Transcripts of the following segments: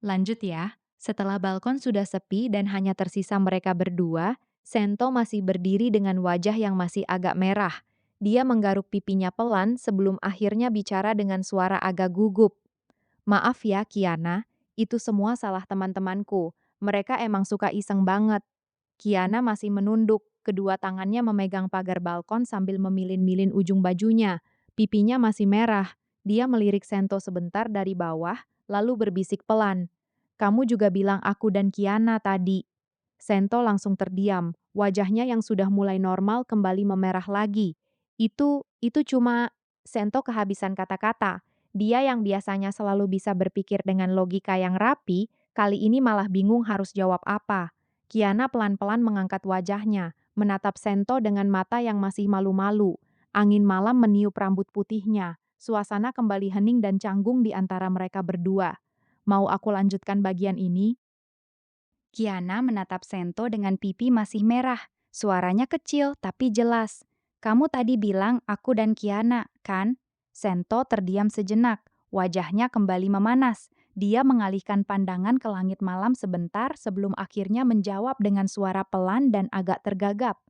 Lanjut ya. Setelah balkon sudah sepi dan hanya tersisa mereka berdua, Sento masih berdiri dengan wajah yang masih agak merah. Dia menggaruk pipinya pelan sebelum akhirnya bicara dengan suara agak gugup. Maaf ya, Kiana. Itu semua salah teman-temanku. Mereka emang suka iseng banget. Kiana masih menunduk, kedua tangannya memegang pagar balkon sambil memilin-milin ujung bajunya. Pipinya masih merah. Dia melirik Sento sebentar dari bawah, lalu berbisik pelan. Kamu juga bilang aku dan Kiana tadi. Sento langsung terdiam, wajahnya yang sudah mulai normal kembali memerah lagi. Itu cuma. Sento kehabisan kata-kata. Dia yang biasanya selalu bisa berpikir dengan logika yang rapi, kali ini malah bingung harus jawab apa. Kiana pelan-pelan mengangkat wajahnya, menatap Sento dengan mata yang masih malu-malu. Angin malam meniup rambut putihnya. Suasana kembali hening dan canggung di antara mereka berdua. Mau aku lanjutkan bagian ini? Kiana menatap Sento dengan pipi masih merah. Suaranya kecil tapi jelas. Kamu tadi bilang aku dan Kiana, kan? Sento terdiam sejenak. Wajahnya kembali memanas. Dia mengalihkan pandangan ke langit malam sebentar sebelum akhirnya menjawab dengan suara pelan dan agak tergagap.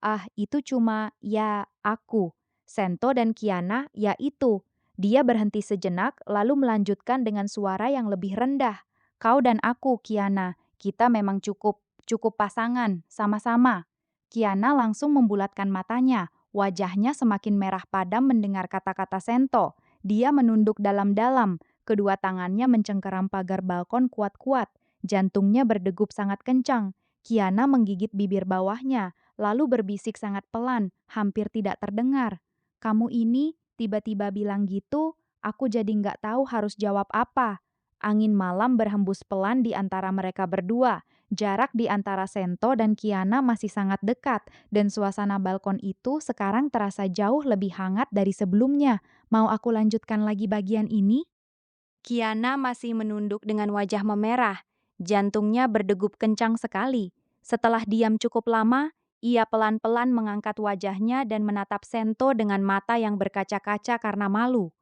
Ah, itu cuma, ya, aku. Sento dan Kiana, ya itu. Dia berhenti sejenak lalu melanjutkan dengan suara yang lebih rendah. Kau dan aku, Kiana. Kita memang cukup cukup pasangan, sama-sama. Kiana langsung membulatkan matanya, wajahnya semakin merah padam mendengar kata-kata Sento. Dia menunduk dalam-dalam, kedua tangannya mencengkeram pagar balkon kuat-kuat, jantungnya berdegup sangat kencang. Kiana menggigit bibir bawahnya, lalu berbisik sangat pelan, hampir tidak terdengar. Kamu ini tiba-tiba bilang gitu, aku jadi nggak tahu harus jawab apa. Angin malam berhembus pelan di antara mereka berdua. Jarak di antara Sento dan Kiana masih sangat dekat, dan suasana balkon itu sekarang terasa jauh lebih hangat dari sebelumnya. Mau aku lanjutkan lagi bagian ini? Kiana masih menunduk dengan wajah memerah. Jantungnya berdegup kencang sekali. Setelah diam cukup lama, ia pelan-pelan mengangkat wajahnya dan menatap Sento dengan mata yang berkaca-kaca karena malu.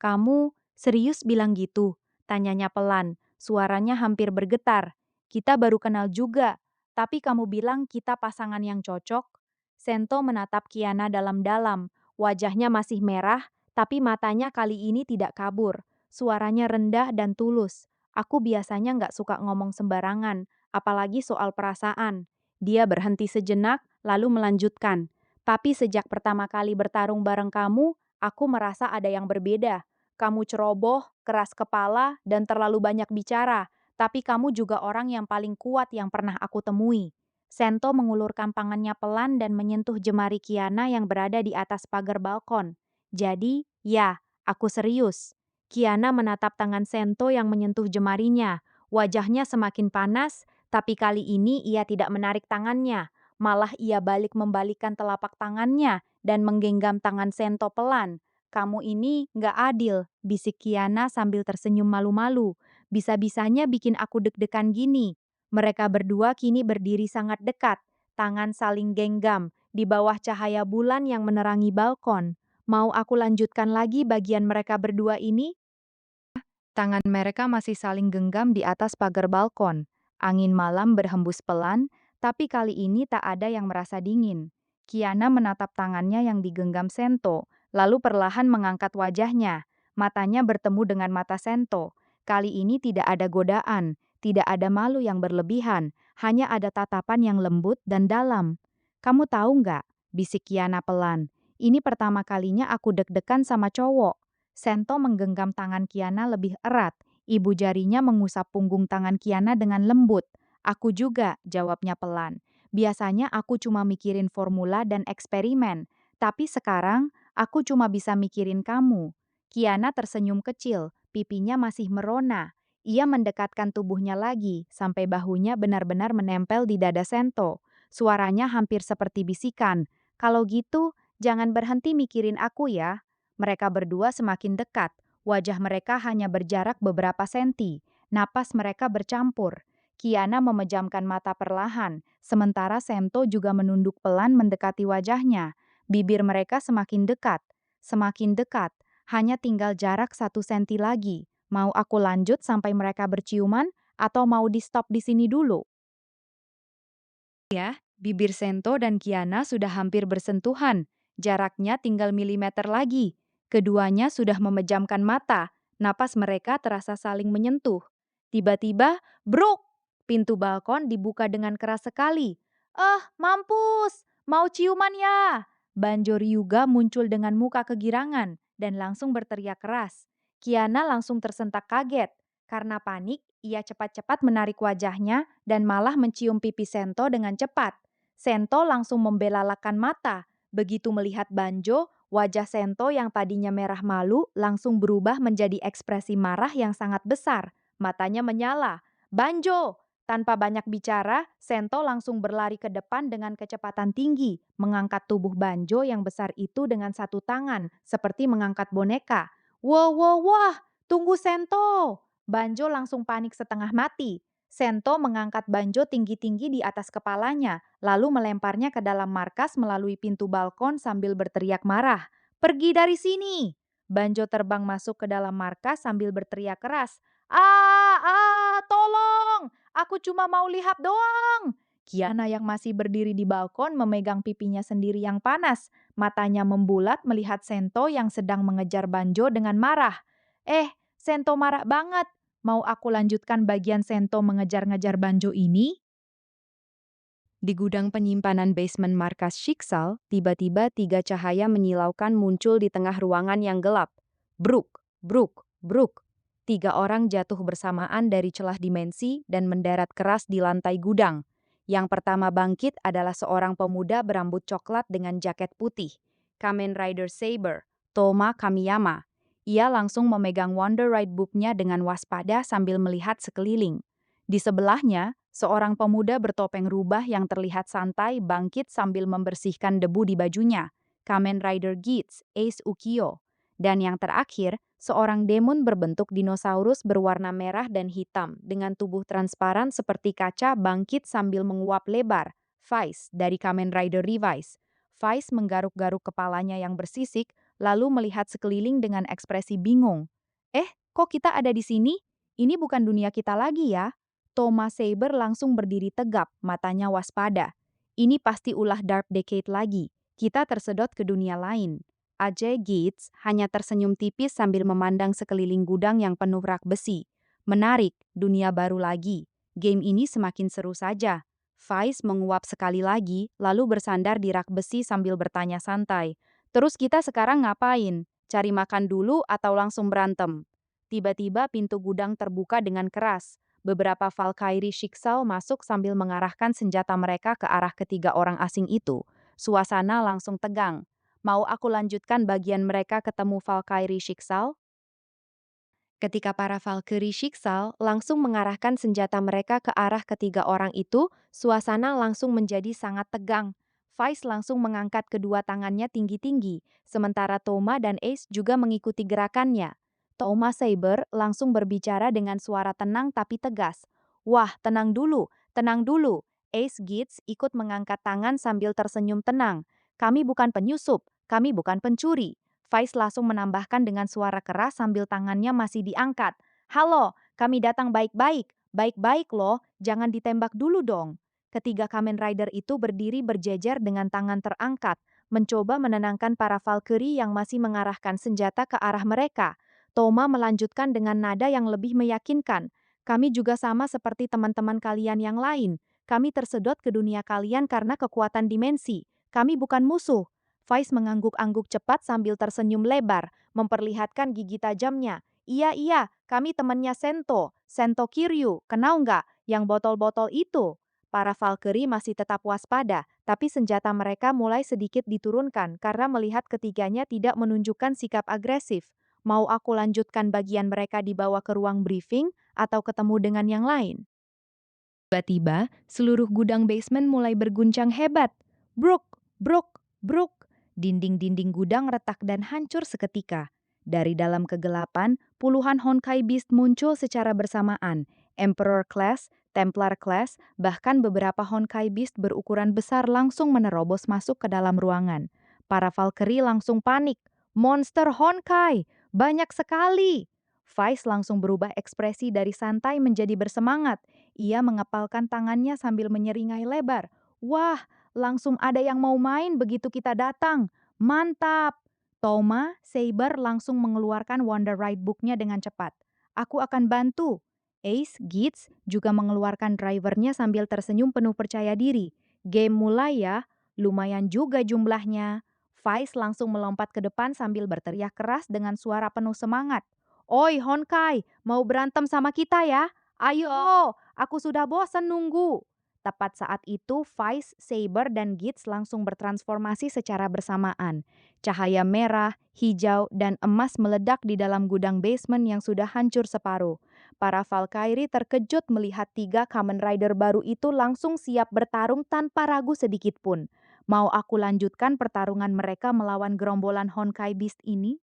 Kamu serius bilang gitu? Tanyanya pelan, suaranya hampir bergetar. Kita baru kenal juga, tapi kamu bilang kita pasangan yang cocok. Sento menatap Kiana dalam-dalam, wajahnya masih merah, tapi matanya kali ini tidak kabur. Suaranya rendah dan tulus. Aku biasanya nggak suka ngomong sembarangan, apalagi soal perasaan. Dia berhenti sejenak, lalu melanjutkan. Tapi sejak pertama kali bertarung bareng kamu, aku merasa ada yang berbeda. Kamu ceroboh, keras kepala, dan terlalu banyak bicara. Tapi kamu juga orang yang paling kuat yang pernah aku temui. Sento mengulurkan tangannya pelan dan menyentuh jemari Kiana yang berada di atas pagar balkon. Jadi, ya, aku serius. Kiana menatap tangan Sento yang menyentuh jemarinya. Wajahnya semakin panas, tapi kali ini ia tidak menarik tangannya. Malah ia balik membalikkan telapak tangannya dan menggenggam tangan Sento pelan. Kamu ini nggak adil, bisik Kiana sambil tersenyum malu-malu. Bisa-bisanya bikin aku deg-degan gini. Mereka berdua kini berdiri sangat dekat, tangan saling genggam, di bawah cahaya bulan yang menerangi balkon. Mau aku lanjutkan lagi bagian mereka berdua ini? Tangan mereka masih saling genggam di atas pagar balkon. Angin malam berhembus pelan, tapi kali ini tak ada yang merasa dingin. Kiana menatap tangannya yang digenggam Sento, lalu perlahan mengangkat wajahnya. Matanya bertemu dengan mata Sento. Kali ini tidak ada godaan, tidak ada malu yang berlebihan, hanya ada tatapan yang lembut dan dalam. Kamu tahu nggak? Bisik Kiana pelan. Ini pertama kalinya aku deg-degan sama cowok. Sento menggenggam tangan Kiana lebih erat. Ibu jarinya mengusap punggung tangan Kiana dengan lembut. Aku juga, jawabnya pelan. Biasanya aku cuma mikirin formula dan eksperimen. Tapi sekarang, aku cuma bisa mikirin kamu. Kiana tersenyum kecil, pipinya masih merona. Ia mendekatkan tubuhnya lagi, sampai bahunya benar-benar menempel di dada Sento. Suaranya hampir seperti bisikan. Kalau gitu, jangan berhenti mikirin aku ya. Mereka berdua semakin dekat, wajah mereka hanya berjarak beberapa senti, napas mereka bercampur. Kiana memejamkan mata perlahan, sementara Sento juga menunduk pelan mendekati wajahnya. Bibir mereka semakin dekat, hanya tinggal jarak 1 senti lagi. Mau aku lanjut sampai mereka berciuman atau mau di-stop di sini dulu? Ya, bibir Sento dan Kiana sudah hampir bersentuhan. Jaraknya tinggal milimeter lagi. Keduanya sudah memejamkan mata. Napas mereka terasa saling menyentuh. Tiba-tiba, bruk! Pintu balkon dibuka dengan keras sekali. Mampus! Mau ciuman ya? Banjo Ryuga muncul dengan muka kegirangan dan langsung berteriak keras. Kiana langsung tersentak kaget. Karena panik, ia cepat-cepat menarik wajahnya dan malah mencium pipi Sento dengan cepat. Sento langsung membelalakan mata. Begitu melihat Banjo, wajah Sento yang tadinya merah malu langsung berubah menjadi ekspresi marah yang sangat besar. Matanya menyala. Banjo! Tanpa banyak bicara, Sento langsung berlari ke depan dengan kecepatan tinggi, mengangkat tubuh Banjo yang besar itu dengan satu tangan, seperti mengangkat boneka. Wow, wow, wah! Tunggu Sento! Banjo langsung panik setengah mati. Sento mengangkat Banjo tinggi-tinggi di atas kepalanya, lalu melemparnya ke dalam markas melalui pintu balkon sambil berteriak marah. Pergi dari sini! Banjo terbang masuk ke dalam markas sambil berteriak keras. Tolong! Aku cuma mau lihat doang! Kiana yang masih berdiri di balkon memegang pipinya sendiri yang panas. Matanya membulat melihat Sento yang sedang mengejar Banjo dengan marah. Sento marah banget. Mau aku lanjutkan bagian Sento mengejar-ngejar Banjo ini? Di gudang penyimpanan basement markas Shiksal, tiba-tiba 3 cahaya menyilaukan muncul di tengah ruangan yang gelap. Bruk, bruk, bruk. 3 orang jatuh bersamaan dari celah dimensi dan mendarat keras di lantai gudang. Yang pertama bangkit adalah seorang pemuda berambut coklat dengan jaket putih. Kamen Rider Saber, Toma Kamiyama. Ia langsung memegang Wonder Ride book-nya dengan waspada sambil melihat sekeliling. Di sebelahnya, seorang pemuda bertopeng rubah yang terlihat santai bangkit sambil membersihkan debu di bajunya. Kamen Rider Geats, Ace Ukyo. Dan yang terakhir, seorang demon berbentuk dinosaurus berwarna merah dan hitam dengan tubuh transparan seperti kaca bangkit sambil menguap lebar. Vice dari Kamen Rider Revise. Vice menggaruk-garuk kepalanya yang bersisik, lalu melihat sekeliling dengan ekspresi bingung. Kok kita ada di sini? Ini bukan dunia kita lagi ya? Thomas Saber langsung berdiri tegap, matanya waspada. Ini pasti ulah Dark Decade lagi. Kita tersedot ke dunia lain. Ajay Gates hanya tersenyum tipis sambil memandang sekeliling gudang yang penuh rak besi. Menarik, dunia baru lagi. Game ini semakin seru saja. Vice menguap sekali lagi, lalu bersandar di rak besi sambil bertanya santai. Terus kita sekarang ngapain? Cari makan dulu atau langsung berantem? Tiba-tiba pintu gudang terbuka dengan keras. Beberapa Valkyrie Shiksal masuk sambil mengarahkan senjata mereka ke arah ketiga orang asing itu. Suasana langsung tegang. Mau aku lanjutkan bagian mereka ketemu Valkyrie Shiksal? Ketika para Valkyrie Shiksal langsung mengarahkan senjata mereka ke arah ketiga orang itu, suasana langsung menjadi sangat tegang. Vice langsung mengangkat kedua tangannya tinggi-tinggi, sementara Toma dan Ace juga mengikuti gerakannya. Toma Saber langsung berbicara dengan suara tenang tapi tegas. Wah, tenang dulu, tenang dulu. Ace Gits ikut mengangkat tangan sambil tersenyum tenang. Kami bukan penyusup, kami bukan pencuri. Vice langsung menambahkan dengan suara keras sambil tangannya masih diangkat. Halo, kami datang baik-baik. Baik-baik loh, jangan ditembak dulu dong. Ketiga Kamen Rider itu berdiri berjejer dengan tangan terangkat, mencoba menenangkan para Valkyrie yang masih mengarahkan senjata ke arah mereka. Toma melanjutkan dengan nada yang lebih meyakinkan. Kami juga sama seperti teman-teman kalian yang lain. Kami tersedot ke dunia kalian karena kekuatan dimensi. Kami bukan musuh. Vice mengangguk-angguk cepat sambil tersenyum lebar, memperlihatkan gigi tajamnya. Iya, kami temannya Sento. Sento Kiryu, kenal nggak? Yang botol-botol itu. Para Valkyrie masih tetap waspada, tapi senjata mereka mulai sedikit diturunkan karena melihat ketiganya tidak menunjukkan sikap agresif. Mau aku lanjutkan bagian mereka dibawa ke ruang briefing atau ketemu dengan yang lain? Tiba-tiba, seluruh gudang basement mulai berguncang hebat. Bruk, bruk, bruk. Dinding-dinding gudang retak dan hancur seketika. Dari dalam kegelapan, puluhan Honkai Beast muncul secara bersamaan. Emperor Class, Templar Class, bahkan beberapa Honkai Beast berukuran besar langsung menerobos masuk ke dalam ruangan. Para Valkyrie langsung panik. Monster Honkai! Banyak sekali! Vice langsung berubah ekspresi dari santai menjadi bersemangat. Ia mengepalkan tangannya sambil menyeringai lebar. Wah, langsung ada yang mau main begitu kita datang. Mantap! Toma, Saber langsung mengeluarkan Wonder Ride Book-nya dengan cepat. Aku akan bantu. Ace, Gitz juga mengeluarkan drivernya sambil tersenyum penuh percaya diri. Game mulai ya, lumayan juga jumlahnya. Vice langsung melompat ke depan sambil berteriak keras dengan suara penuh semangat. Oi Honkai, mau berantem sama kita ya? Ayo, aku sudah bosan nunggu. Tepat saat itu, Vice, Saber, dan Gitz langsung bertransformasi secara bersamaan. Cahaya merah, hijau, dan emas meledak di dalam gudang basement yang sudah hancur separuh. Para Valkyrie terkejut melihat 3 Kamen Rider baru itu langsung siap bertarung tanpa ragu sedikit pun. Mau aku lanjutkan pertarungan mereka melawan gerombolan Honkai Beast ini?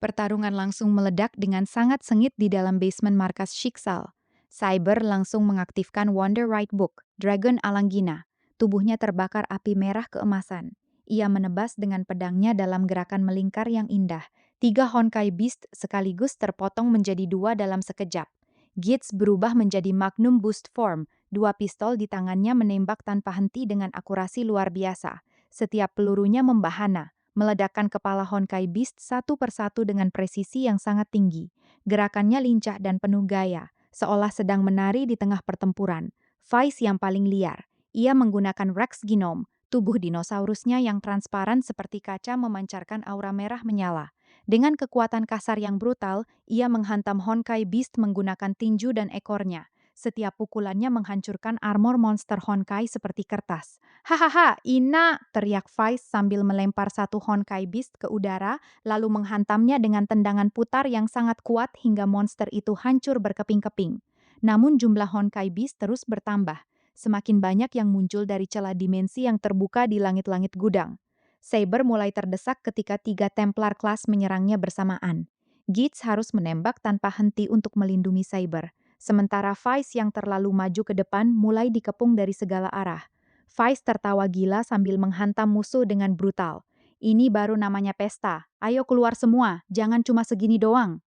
Pertarungan langsung meledak dengan sangat sengit di dalam basement markas Shiksal. Cyber langsung mengaktifkan Wonder Ride Book, Dragon Alangina. Tubuhnya terbakar api merah keemasan. Ia menebas dengan pedangnya dalam gerakan melingkar yang indah. 3 Honkai Beast sekaligus terpotong menjadi 2 dalam sekejap. Gitz berubah menjadi Magnum Boost Form. 2 pistol di tangannya menembak tanpa henti dengan akurasi luar biasa. Setiap pelurunya membahana, meledakkan kepala Honkai Beast satu persatu dengan presisi yang sangat tinggi. Gerakannya lincah dan penuh gaya, seolah sedang menari di tengah pertempuran. Vice yang paling liar. Ia menggunakan Rex Genome, tubuh dinosaurusnya yang transparan seperti kaca memancarkan aura merah menyala. Dengan kekuatan kasar yang brutal, ia menghantam Honkai Beast menggunakan tinju dan ekornya. Setiap pukulannya menghancurkan armor monster Honkai seperti kertas. Hahaha, Ina! Teriak Vice sambil melempar satu Honkai Beast ke udara, lalu menghantamnya dengan tendangan putar yang sangat kuat hingga monster itu hancur berkeping-keping. Namun jumlah Honkai Beast terus bertambah. Semakin banyak yang muncul dari celah dimensi yang terbuka di langit-langit gudang. Saber mulai terdesak ketika 3 Templar kelas menyerangnya bersamaan. Gitz harus menembak tanpa henti untuk melindungi Saber. Sementara Vice yang terlalu maju ke depan mulai dikepung dari segala arah. Vice tertawa gila sambil menghantam musuh dengan brutal. Ini baru namanya pesta. Ayo keluar semua, jangan cuma segini doang.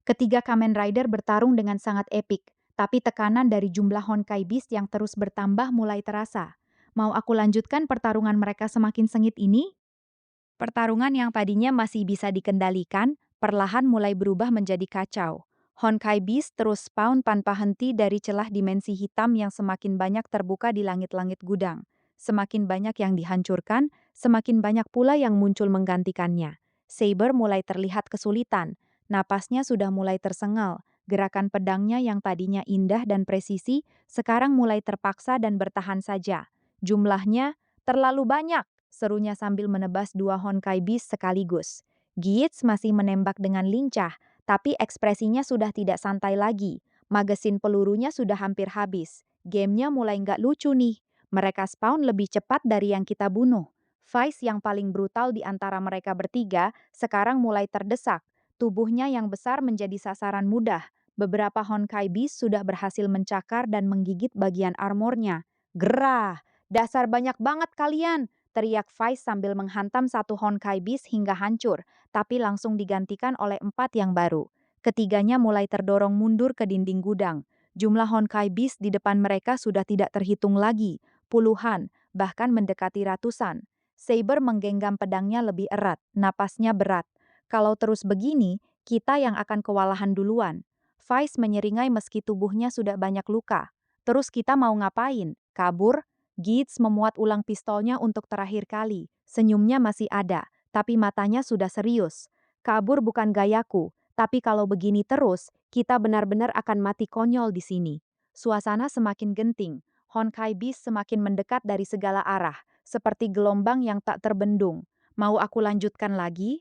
Ketiga Kamen Rider bertarung dengan sangat epik, tapi tekanan dari jumlah Honkai Beast yang terus bertambah mulai terasa. Mau aku lanjutkan pertarungan mereka semakin sengit ini? Pertarungan yang tadinya masih bisa dikendalikan, perlahan mulai berubah menjadi kacau. Honkai Beast terus spawn tanpa henti dari celah dimensi hitam yang semakin banyak terbuka di langit-langit gudang. Semakin banyak yang dihancurkan, semakin banyak pula yang muncul menggantikannya. Saber mulai terlihat kesulitan, napasnya sudah mulai tersengal, gerakan pedangnya yang tadinya indah dan presisi, sekarang mulai terpaksa dan bertahan saja. Jumlahnya terlalu banyak, serunya sambil menebas 2 Honkai Beast sekaligus. Gitz masih menembak dengan lincah, tapi ekspresinya sudah tidak santai lagi. Magasin pelurunya sudah hampir habis. Gamenya mulai nggak lucu nih. Mereka spawn lebih cepat dari yang kita bunuh. Vice yang paling brutal di antara mereka bertiga sekarang mulai terdesak. Tubuhnya yang besar menjadi sasaran mudah. Beberapa Honkai Beast sudah berhasil mencakar dan menggigit bagian armornya. Gerah! Dasar banyak banget kalian! Teriak Vice sambil menghantam satu Honkai Beast hingga hancur, tapi langsung digantikan oleh 4 yang baru. Ketiganya mulai terdorong mundur ke dinding gudang. Jumlah Honkai Beast di depan mereka sudah tidak terhitung lagi, puluhan, bahkan mendekati ratusan. Saber menggenggam pedangnya lebih erat, napasnya berat. Kalau terus begini, kita yang akan kewalahan duluan. Vice menyeringai meski tubuhnya sudah banyak luka. Terus kita mau ngapain? Kabur? Gitz memuat ulang pistolnya untuk terakhir kali. Senyumnya masih ada, tapi matanya sudah serius. Kabur bukan gayaku, tapi kalau begini terus, kita benar-benar akan mati konyol di sini. Suasana semakin genting. Honkai Beast semakin mendekat dari segala arah, seperti gelombang yang tak terbendung. Mau aku lanjutkan lagi?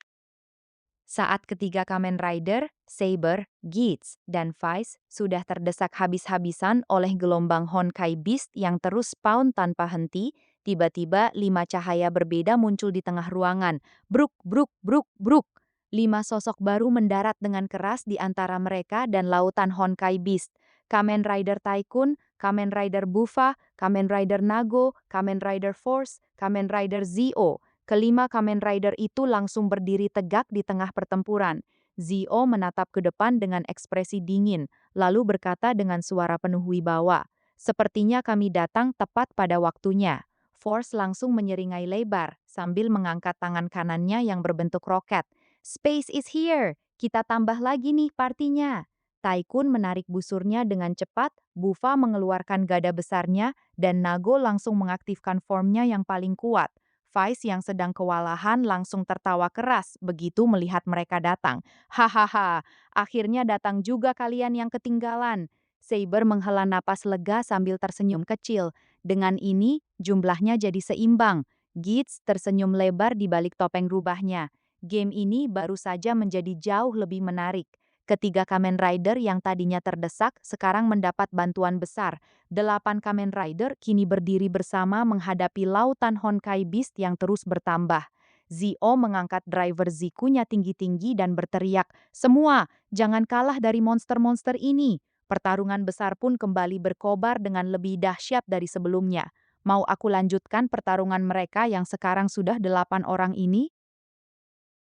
Saat ketiga Kamen Rider, Saber, Gitz, dan Vice sudah terdesak habis-habisan oleh gelombang Honkai Beast yang terus spawn tanpa henti, tiba-tiba 5 cahaya berbeda muncul di tengah ruangan. Bruk, bruk, bruk, bruk. 5 sosok baru mendarat dengan keras di antara mereka dan lautan Honkai Beast. Kamen Rider Tycoon, Kamen Rider Bufa, Kamen Rider Nago, Kamen Rider Force, Kamen Rider Zio. Kelima Kamen Rider itu langsung berdiri tegak di tengah pertempuran. Zio menatap ke depan dengan ekspresi dingin, lalu berkata dengan suara penuh wibawa, "Sepertinya kami datang tepat pada waktunya." Force langsung menyeringai lebar sambil mengangkat tangan kanannya yang berbentuk roket. "Space is here! Kita tambah lagi nih partinya." Taikun menarik busurnya dengan cepat, Bufa mengeluarkan gada besarnya, dan Nago langsung mengaktifkan formnya yang paling kuat. Vice yang sedang kewalahan langsung tertawa keras begitu melihat mereka datang. "Hahaha, akhirnya datang juga kalian yang ketinggalan." Saber menghela napas lega sambil tersenyum kecil. Dengan ini, jumlahnya jadi seimbang. Gits tersenyum lebar di balik topeng rubahnya. Game ini baru saja menjadi jauh lebih menarik. Ketiga Kamen Rider yang tadinya terdesak sekarang mendapat bantuan besar. 8 Kamen Rider kini berdiri bersama menghadapi lautan Honkai Beast yang terus bertambah. Zio mengangkat driver Zikunya tinggi-tinggi dan berteriak, "Semua, jangan kalah dari monster-monster ini." Pertarungan besar pun kembali berkobar dengan lebih dahsyat dari sebelumnya. Mau aku lanjutkan pertarungan mereka yang sekarang sudah 8 orang ini?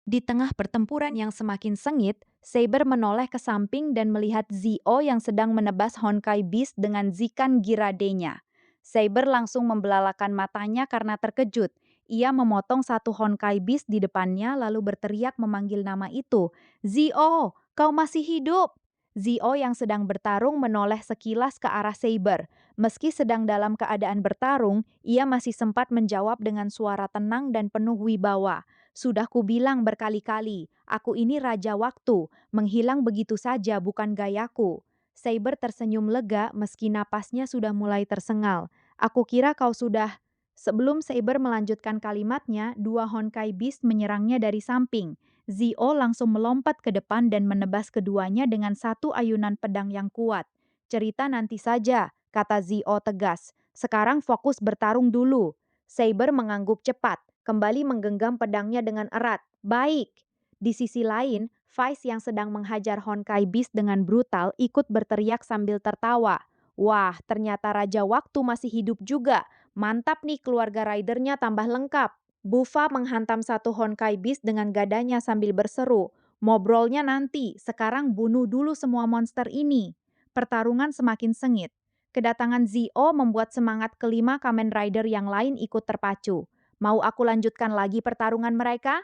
Di tengah pertempuran yang semakin sengit, Saber menoleh ke samping dan melihat Zio yang sedang menebas Honkai Beast dengan Zikan Giradenya. Saber langsung membelalakan matanya karena terkejut. Ia memotong satu Honkai Beast di depannya lalu berteriak memanggil nama itu. "Zio, kau masih hidup!" Zio yang sedang bertarung menoleh sekilas ke arah Saber. Meski sedang dalam keadaan bertarung, ia masih sempat menjawab dengan suara tenang dan penuh wibawa. "Sudah kubilang berkali-kali, aku ini Raja Waktu, menghilang begitu saja bukan gayaku." Saber tersenyum lega meski napasnya sudah mulai tersengal. "Aku kira kau sudah..." Sebelum Saber melanjutkan kalimatnya, dua Honkai Beast menyerangnya dari samping. Zio langsung melompat ke depan dan menebas keduanya dengan satu ayunan pedang yang kuat. "Cerita nanti saja," kata Zio tegas. "Sekarang fokus bertarung dulu." Saber mengangguk cepat, kembali menggenggam pedangnya dengan erat. "Baik." Di sisi lain, Vice yang sedang menghajar Honkai Beast dengan brutal ikut berteriak sambil tertawa. "Wah, ternyata Raja Waktu masih hidup juga. Mantap nih keluarga ridernya tambah lengkap." Bufa menghantam satu Honkai Beast dengan gadanya sambil berseru, "Mobrolnya nanti, sekarang bunuh dulu semua monster ini." Pertarungan semakin sengit. Kedatangan Zio membuat semangat kelima Kamen Rider yang lain ikut terpacu. "Mau aku lanjutkan lagi pertarungan mereka?"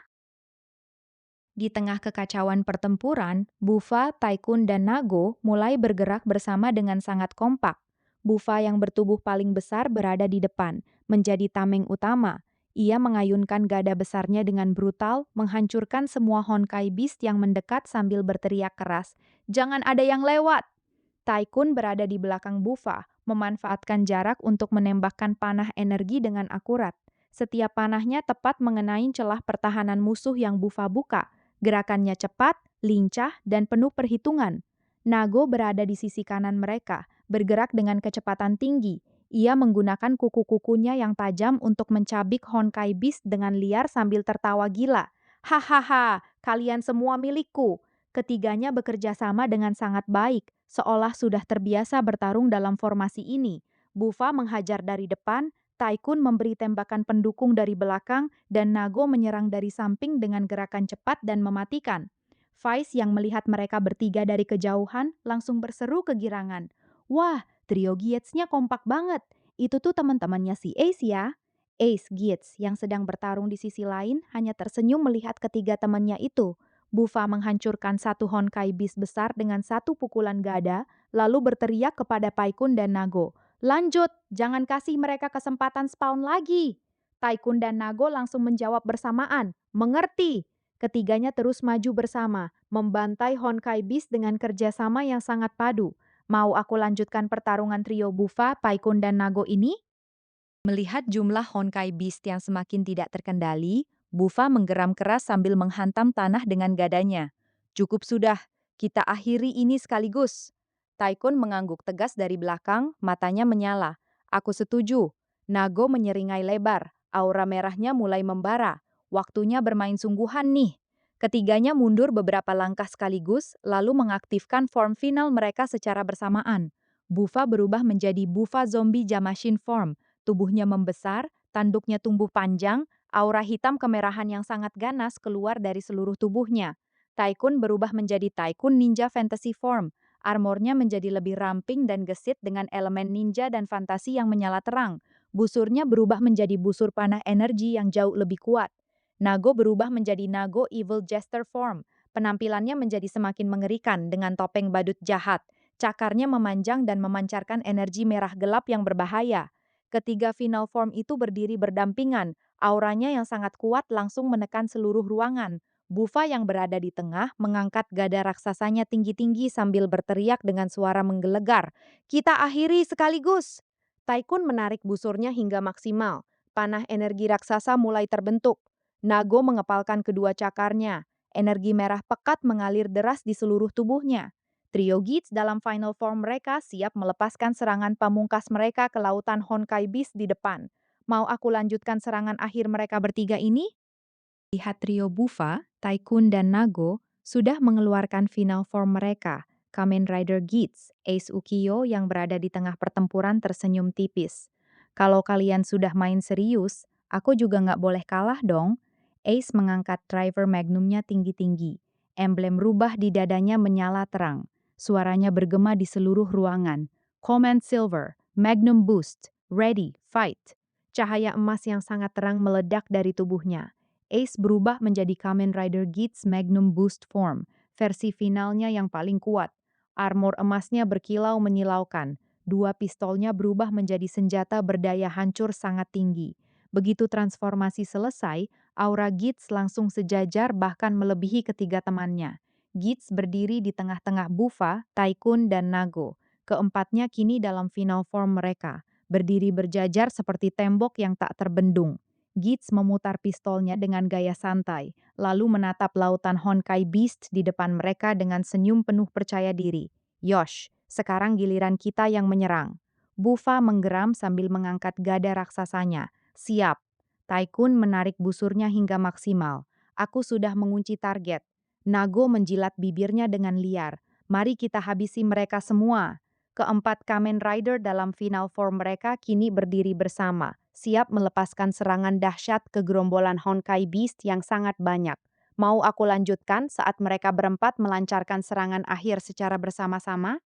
Di tengah kekacauan pertempuran, Bufa, Taikun, dan Nago mulai bergerak bersama dengan sangat kompak. Bufa yang bertubuh paling besar berada di depan, menjadi tameng utama. Ia mengayunkan gada besarnya dengan brutal, menghancurkan semua Honkai Beast yang mendekat sambil berteriak keras, "Jangan ada yang lewat!" Taikun berada di belakang Bufa, memanfaatkan jarak untuk menembakkan panah energi dengan akurat. Setiap panahnya tepat mengenai celah pertahanan musuh yang Bufa buka. Gerakannya cepat, lincah, dan penuh perhitungan. Nago berada di sisi kanan mereka, bergerak dengan kecepatan tinggi. Ia menggunakan kuku-kukunya yang tajam untuk mencabik Honkai Beast dengan liar sambil tertawa gila. "Hahaha, kalian semua milikku." Ketiganya bekerja sama dengan sangat baik, seolah sudah terbiasa bertarung dalam formasi ini. Bufa menghajar dari depan, Taikun memberi tembakan pendukung dari belakang, dan Nago menyerang dari samping dengan gerakan cepat dan mematikan. Vice yang melihat mereka bertiga dari kejauhan langsung berseru kegirangan. "Wah, trio Gietsnya kompak banget. Itu tuh teman-temannya si Ace ya." Ace Giets yang sedang bertarung di sisi lain hanya tersenyum melihat ketiga temannya itu. Bufa menghancurkan satu Honkai Beast besar dengan satu pukulan gada, lalu berteriak kepada Paikun dan Nago, "Lanjut, jangan kasih mereka kesempatan spawn lagi." Taikun dan Nago langsung menjawab bersamaan, "Mengerti." Ketiganya terus maju bersama, membantai Honkai Beast dengan kerjasama yang sangat padu. Mau aku lanjutkan pertarungan trio Bufa, Paikun, dan Nago ini? Melihat jumlah Honkai Beast yang semakin tidak terkendali, Bufa menggeram keras sambil menghantam tanah dengan gadanya. "Cukup sudah, kita akhiri ini sekaligus." Taikun mengangguk tegas dari belakang, matanya menyala. "Aku setuju." Nago menyeringai lebar, aura merahnya mulai membara. "Waktunya bermain sungguhan nih." Ketiganya mundur beberapa langkah sekaligus, lalu mengaktifkan form final mereka secara bersamaan. Bufa berubah menjadi Bufa Zombie Jamashin Form. Tubuhnya membesar, tanduknya tumbuh panjang, aura hitam kemerahan yang sangat ganas keluar dari seluruh tubuhnya. Tycoon berubah menjadi Tycoon Ninja Fantasy Form. Armornya menjadi lebih ramping dan gesit dengan elemen ninja dan fantasi yang menyala terang. Busurnya berubah menjadi busur panah energi yang jauh lebih kuat. Nago berubah menjadi Nago Evil Jester Form. Penampilannya menjadi semakin mengerikan dengan topeng badut jahat. Cakarnya memanjang dan memancarkan energi merah gelap yang berbahaya. Ketiga final form itu berdiri berdampingan. Auranya yang sangat kuat langsung menekan seluruh ruangan. Bufa yang berada di tengah mengangkat gada raksasanya tinggi-tinggi sambil berteriak dengan suara menggelegar. Kita akhiri sekaligus! Tycoon menarik busurnya hingga maksimal. Panah energi raksasa mulai terbentuk. Nago mengepalkan kedua cakarnya. Energi merah pekat mengalir deras di seluruh tubuhnya. Trio Geats dalam final form mereka siap melepaskan serangan pamungkas mereka ke lautan Honkai Beast di depan. Mau aku lanjutkan serangan akhir mereka bertiga ini? Lihat trio Bufa, Tycoon, dan Nago sudah mengeluarkan final form mereka. Kamen Rider Geats, Ace Ukiyo yang berada di tengah pertempuran tersenyum tipis. Kalau kalian sudah main serius, aku juga nggak boleh kalah dong. Ace mengangkat driver magnumnya tinggi-tinggi. Emblem rubah di dadanya menyala terang. Suaranya bergema di seluruh ruangan. Command Silver, Magnum Boost, Ready, Fight. Cahaya emas yang sangat terang meledak dari tubuhnya. Ace berubah menjadi Kamen Rider Geats Magnum Boost Form, versi finalnya yang paling kuat. Armor emasnya berkilau menyilaukan. Dua pistolnya berubah menjadi senjata berdaya hancur sangat tinggi. Begitu transformasi selesai, aura Geats langsung sejajar bahkan melebihi ketiga temannya. Geats berdiri di tengah-tengah Bufa, Tycoon, dan Nago. Keempatnya kini dalam final form mereka, berdiri berjajar seperti tembok yang tak terbendung. Geats memutar pistolnya dengan gaya santai, lalu menatap lautan Honkai Beast di depan mereka dengan senyum penuh percaya diri. Yosh, sekarang giliran kita yang menyerang. Bufa menggeram sambil mengangkat gada raksasanya. Siap. Tycoon menarik busurnya hingga maksimal. Aku sudah mengunci target. Nago menjilat bibirnya dengan liar. Mari kita habisi mereka semua. Keempat Kamen Rider dalam final form mereka kini berdiri bersama, siap melepaskan serangan dahsyat ke gerombolan Honkai Beast yang sangat banyak. Mau aku lanjutkan saat mereka berempat melancarkan serangan akhir secara bersama-sama?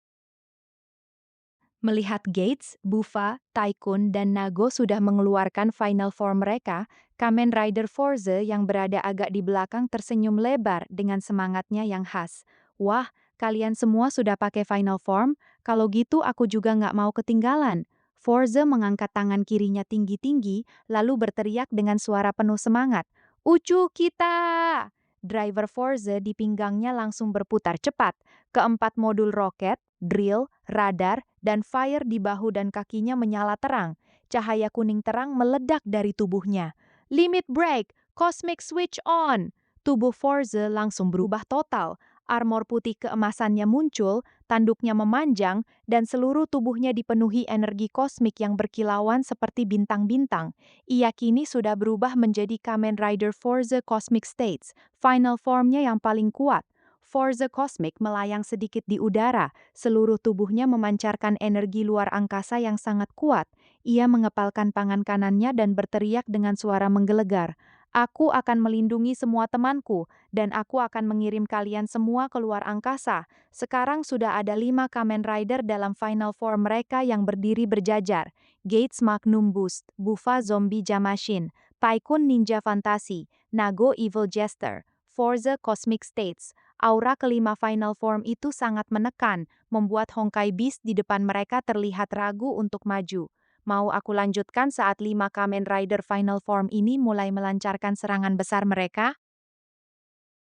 Melihat Gates, Bufa, Tycoon, dan Nago sudah mengeluarkan final form mereka, Kamen Rider Forze yang berada agak di belakang tersenyum lebar dengan semangatnya yang khas. Wah, kalian semua sudah pakai final form? Kalau gitu aku juga nggak mau ketinggalan. Forze mengangkat tangan kirinya tinggi-tinggi, lalu berteriak dengan suara penuh semangat. Ucu kita! Driver Forze di pinggangnya langsung berputar cepat. Keempat modul roket, drill, radar, dan fire di bahu dan kakinya menyala terang. Cahaya kuning terang meledak dari tubuhnya. Limit break, cosmic switch on. Tubuh Forze langsung berubah total. Armor putih keemasannya muncul, tanduknya memanjang, dan seluruh tubuhnya dipenuhi energi kosmik yang berkilauan seperti bintang-bintang. Ia kini sudah berubah menjadi Kamen Rider Forze Cosmic States, final formnya yang paling kuat. Forze Cosmic melayang sedikit di udara, seluruh tubuhnya memancarkan energi luar angkasa yang sangat kuat. Ia mengepalkan tangan kanannya dan berteriak dengan suara menggelegar. Aku akan melindungi semua temanku, dan aku akan mengirim kalian semua ke luar angkasa. Sekarang sudah ada 5 Kamen Rider dalam final form mereka yang berdiri berjajar. Gates Magnum Boost, Bufa Zombie Jamashin, Tycoon Ninja Fantasi, Nago Evil Jester, Forza Cosmic States. Aura kelima final form itu sangat menekan, membuat Honkai Beast di depan mereka terlihat ragu untuk maju. Mau aku lanjutkan saat 5 Kamen Rider final form ini mulai melancarkan serangan besar mereka?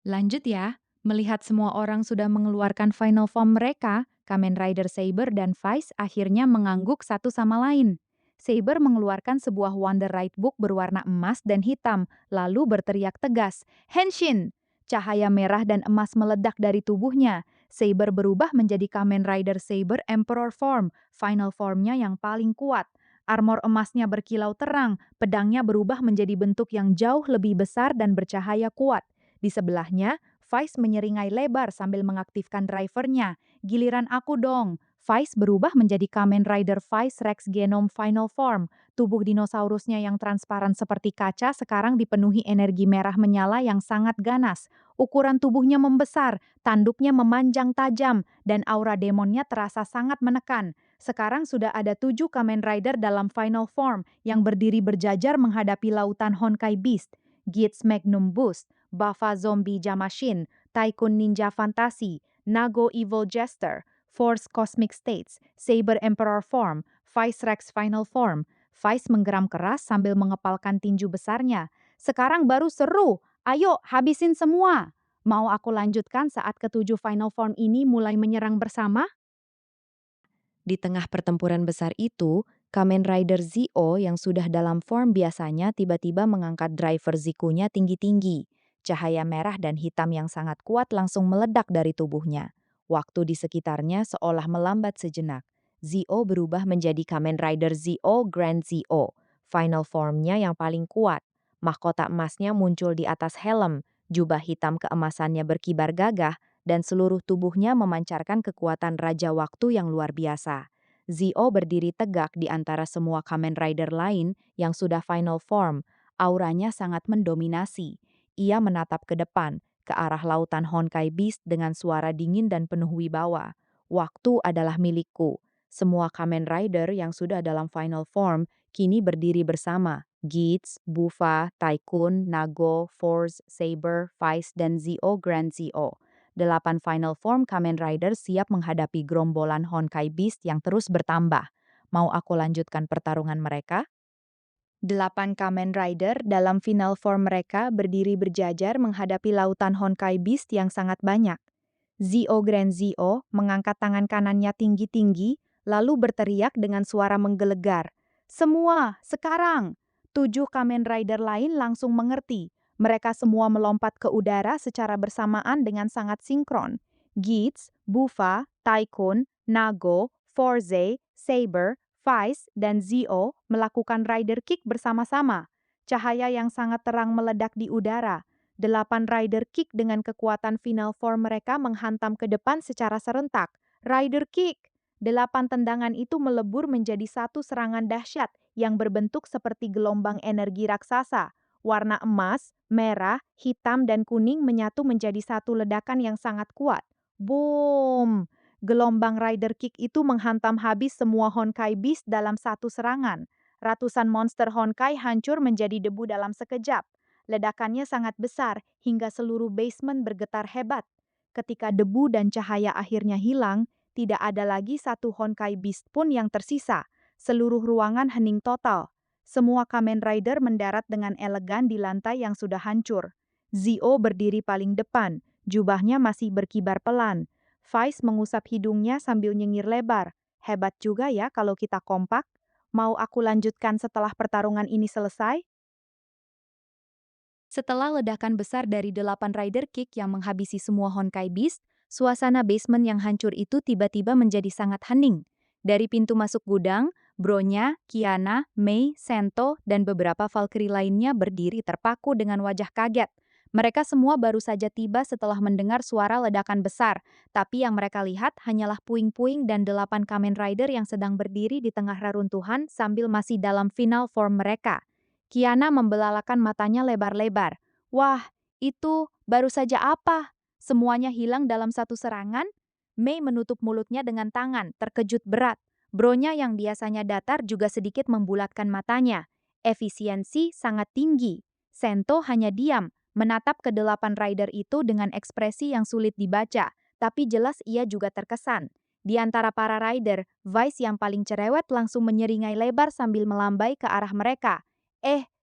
Lanjut ya, melihat semua orang sudah mengeluarkan final form mereka, Kamen Rider Saber dan Vice akhirnya mengangguk satu sama lain. Saber mengeluarkan sebuah Wonder Ride Book berwarna emas dan hitam, lalu berteriak tegas, Henshin! Cahaya merah dan emas meledak dari tubuhnya. Saber berubah menjadi Kamen Rider Saber Emperor Form, final formnya yang paling kuat. Armor emasnya berkilau terang, pedangnya berubah menjadi bentuk yang jauh lebih besar dan bercahaya kuat. Di sebelahnya, Vice menyeringai lebar sambil mengaktifkan drivernya. Giliran aku dong. Vice berubah menjadi Kamen Rider Vice Rex Genome Final Form. Tubuh dinosaurusnya yang transparan seperti kaca sekarang dipenuhi energi merah menyala yang sangat ganas. Ukuran tubuhnya membesar, tanduknya memanjang tajam, dan aura demonnya terasa sangat menekan. Sekarang sudah ada 7 Kamen Rider dalam Final Form yang berdiri berjajar menghadapi lautan Honkai Beast, Gits Magnum Boost, Buffa Zombie Jamashin, Tycoon Ninja Fantasy, Nago Evil Jester, Force Cosmic States, Saber Emperor Form, Vice Rex Final Form. Vice menggeram keras sambil mengepalkan tinju besarnya. Sekarang baru seru. Ayo, habisin semua. Mau aku lanjutkan saat ketujuh Final Form ini mulai menyerang bersama? Di tengah pertempuran besar itu, Kamen Rider Zio yang sudah dalam form biasanya tiba-tiba mengangkat driver Zikunya tinggi-tinggi. Cahaya merah dan hitam yang sangat kuat langsung meledak dari tubuhnya. Waktu di sekitarnya seolah melambat sejenak. Zio berubah menjadi Kamen Rider Zio Grand Zio. Final formnya yang paling kuat. Mahkota emasnya muncul di atas helm, jubah hitam keemasannya berkibar gagah, dan seluruh tubuhnya memancarkan kekuatan Raja Waktu yang luar biasa. Zio berdiri tegak di antara semua Kamen Rider lain yang sudah final form. Auranya sangat mendominasi. Ia menatap ke depan, ke arah lautan Honkai Beast dengan suara dingin dan penuh wibawa. Waktu adalah milikku. Semua Kamen Rider yang sudah dalam final form kini berdiri bersama. Gits, Buffa, Tycoon, Nago, Force, Saber, Vice, dan Zio Grand Zio. 8 final form Kamen Rider siap menghadapi gerombolan Honkai Beast yang terus bertambah. Mau aku lanjutkan pertarungan mereka? 8 Kamen Rider dalam final form mereka berdiri berjajar menghadapi lautan Honkai Beast yang sangat banyak. Zio Grand Zio mengangkat tangan kanannya tinggi-tinggi, lalu berteriak dengan suara menggelegar. Semua, sekarang! 7 Kamen Rider lain langsung mengerti. Mereka semua melompat ke udara secara bersamaan dengan sangat sinkron. Gits, Buffa, Tycoon, Nago, Forze, Saber, Vice, dan Zio melakukan rider kick bersama-sama. Cahaya yang sangat terang meledak di udara. 8 rider kick dengan kekuatan final form mereka menghantam ke depan secara serentak. Rider kick! 8 tendangan itu melebur menjadi satu serangan dahsyat yang berbentuk seperti gelombang energi raksasa. Warna emas, merah, hitam, dan kuning menyatu menjadi satu ledakan yang sangat kuat. Boom! Gelombang rider kick itu menghantam habis semua Honkai Beast dalam satu serangan. Ratusan monster Honkai hancur menjadi debu dalam sekejap. Ledakannya sangat besar hingga seluruh basement bergetar hebat. Ketika debu dan cahaya akhirnya hilang, tidak ada lagi satu Honkai Beast pun yang tersisa. Seluruh ruangan hening total. Semua Kamen Rider mendarat dengan elegan di lantai yang sudah hancur. Zio berdiri paling depan, jubahnya masih berkibar pelan. Vice mengusap hidungnya sambil nyengir lebar. Hebat juga ya kalau kita kompak. Mau aku lanjutkan setelah pertarungan ini selesai? Setelah ledakan besar dari 8 rider kick yang menghabisi semua Honkai Beast, suasana basement yang hancur itu tiba-tiba menjadi sangat hening. Dari pintu masuk gudang, Bronya, Kiana, Mei, Sento, dan beberapa Valkyrie lainnya berdiri terpaku dengan wajah kaget. Mereka semua baru saja tiba setelah mendengar suara ledakan besar, tapi yang mereka lihat hanyalah puing-puing dan 8 Kamen Rider yang sedang berdiri di tengah reruntuhan sambil masih dalam final form mereka. Kiana membelalakan matanya lebar-lebar. Wah, itu baru saja apa? Semuanya hilang dalam satu serangan? Mei menutup mulutnya dengan tangan, terkejut berat. Bronya yang biasanya datar juga sedikit membulatkan matanya. Efisiensi sangat tinggi. Sento hanya diam, menatap ke 8 rider itu dengan ekspresi yang sulit dibaca, tapi jelas ia juga terkesan. Di antara para rider, Vice yang paling cerewet langsung menyeringai lebar sambil melambai ke arah mereka.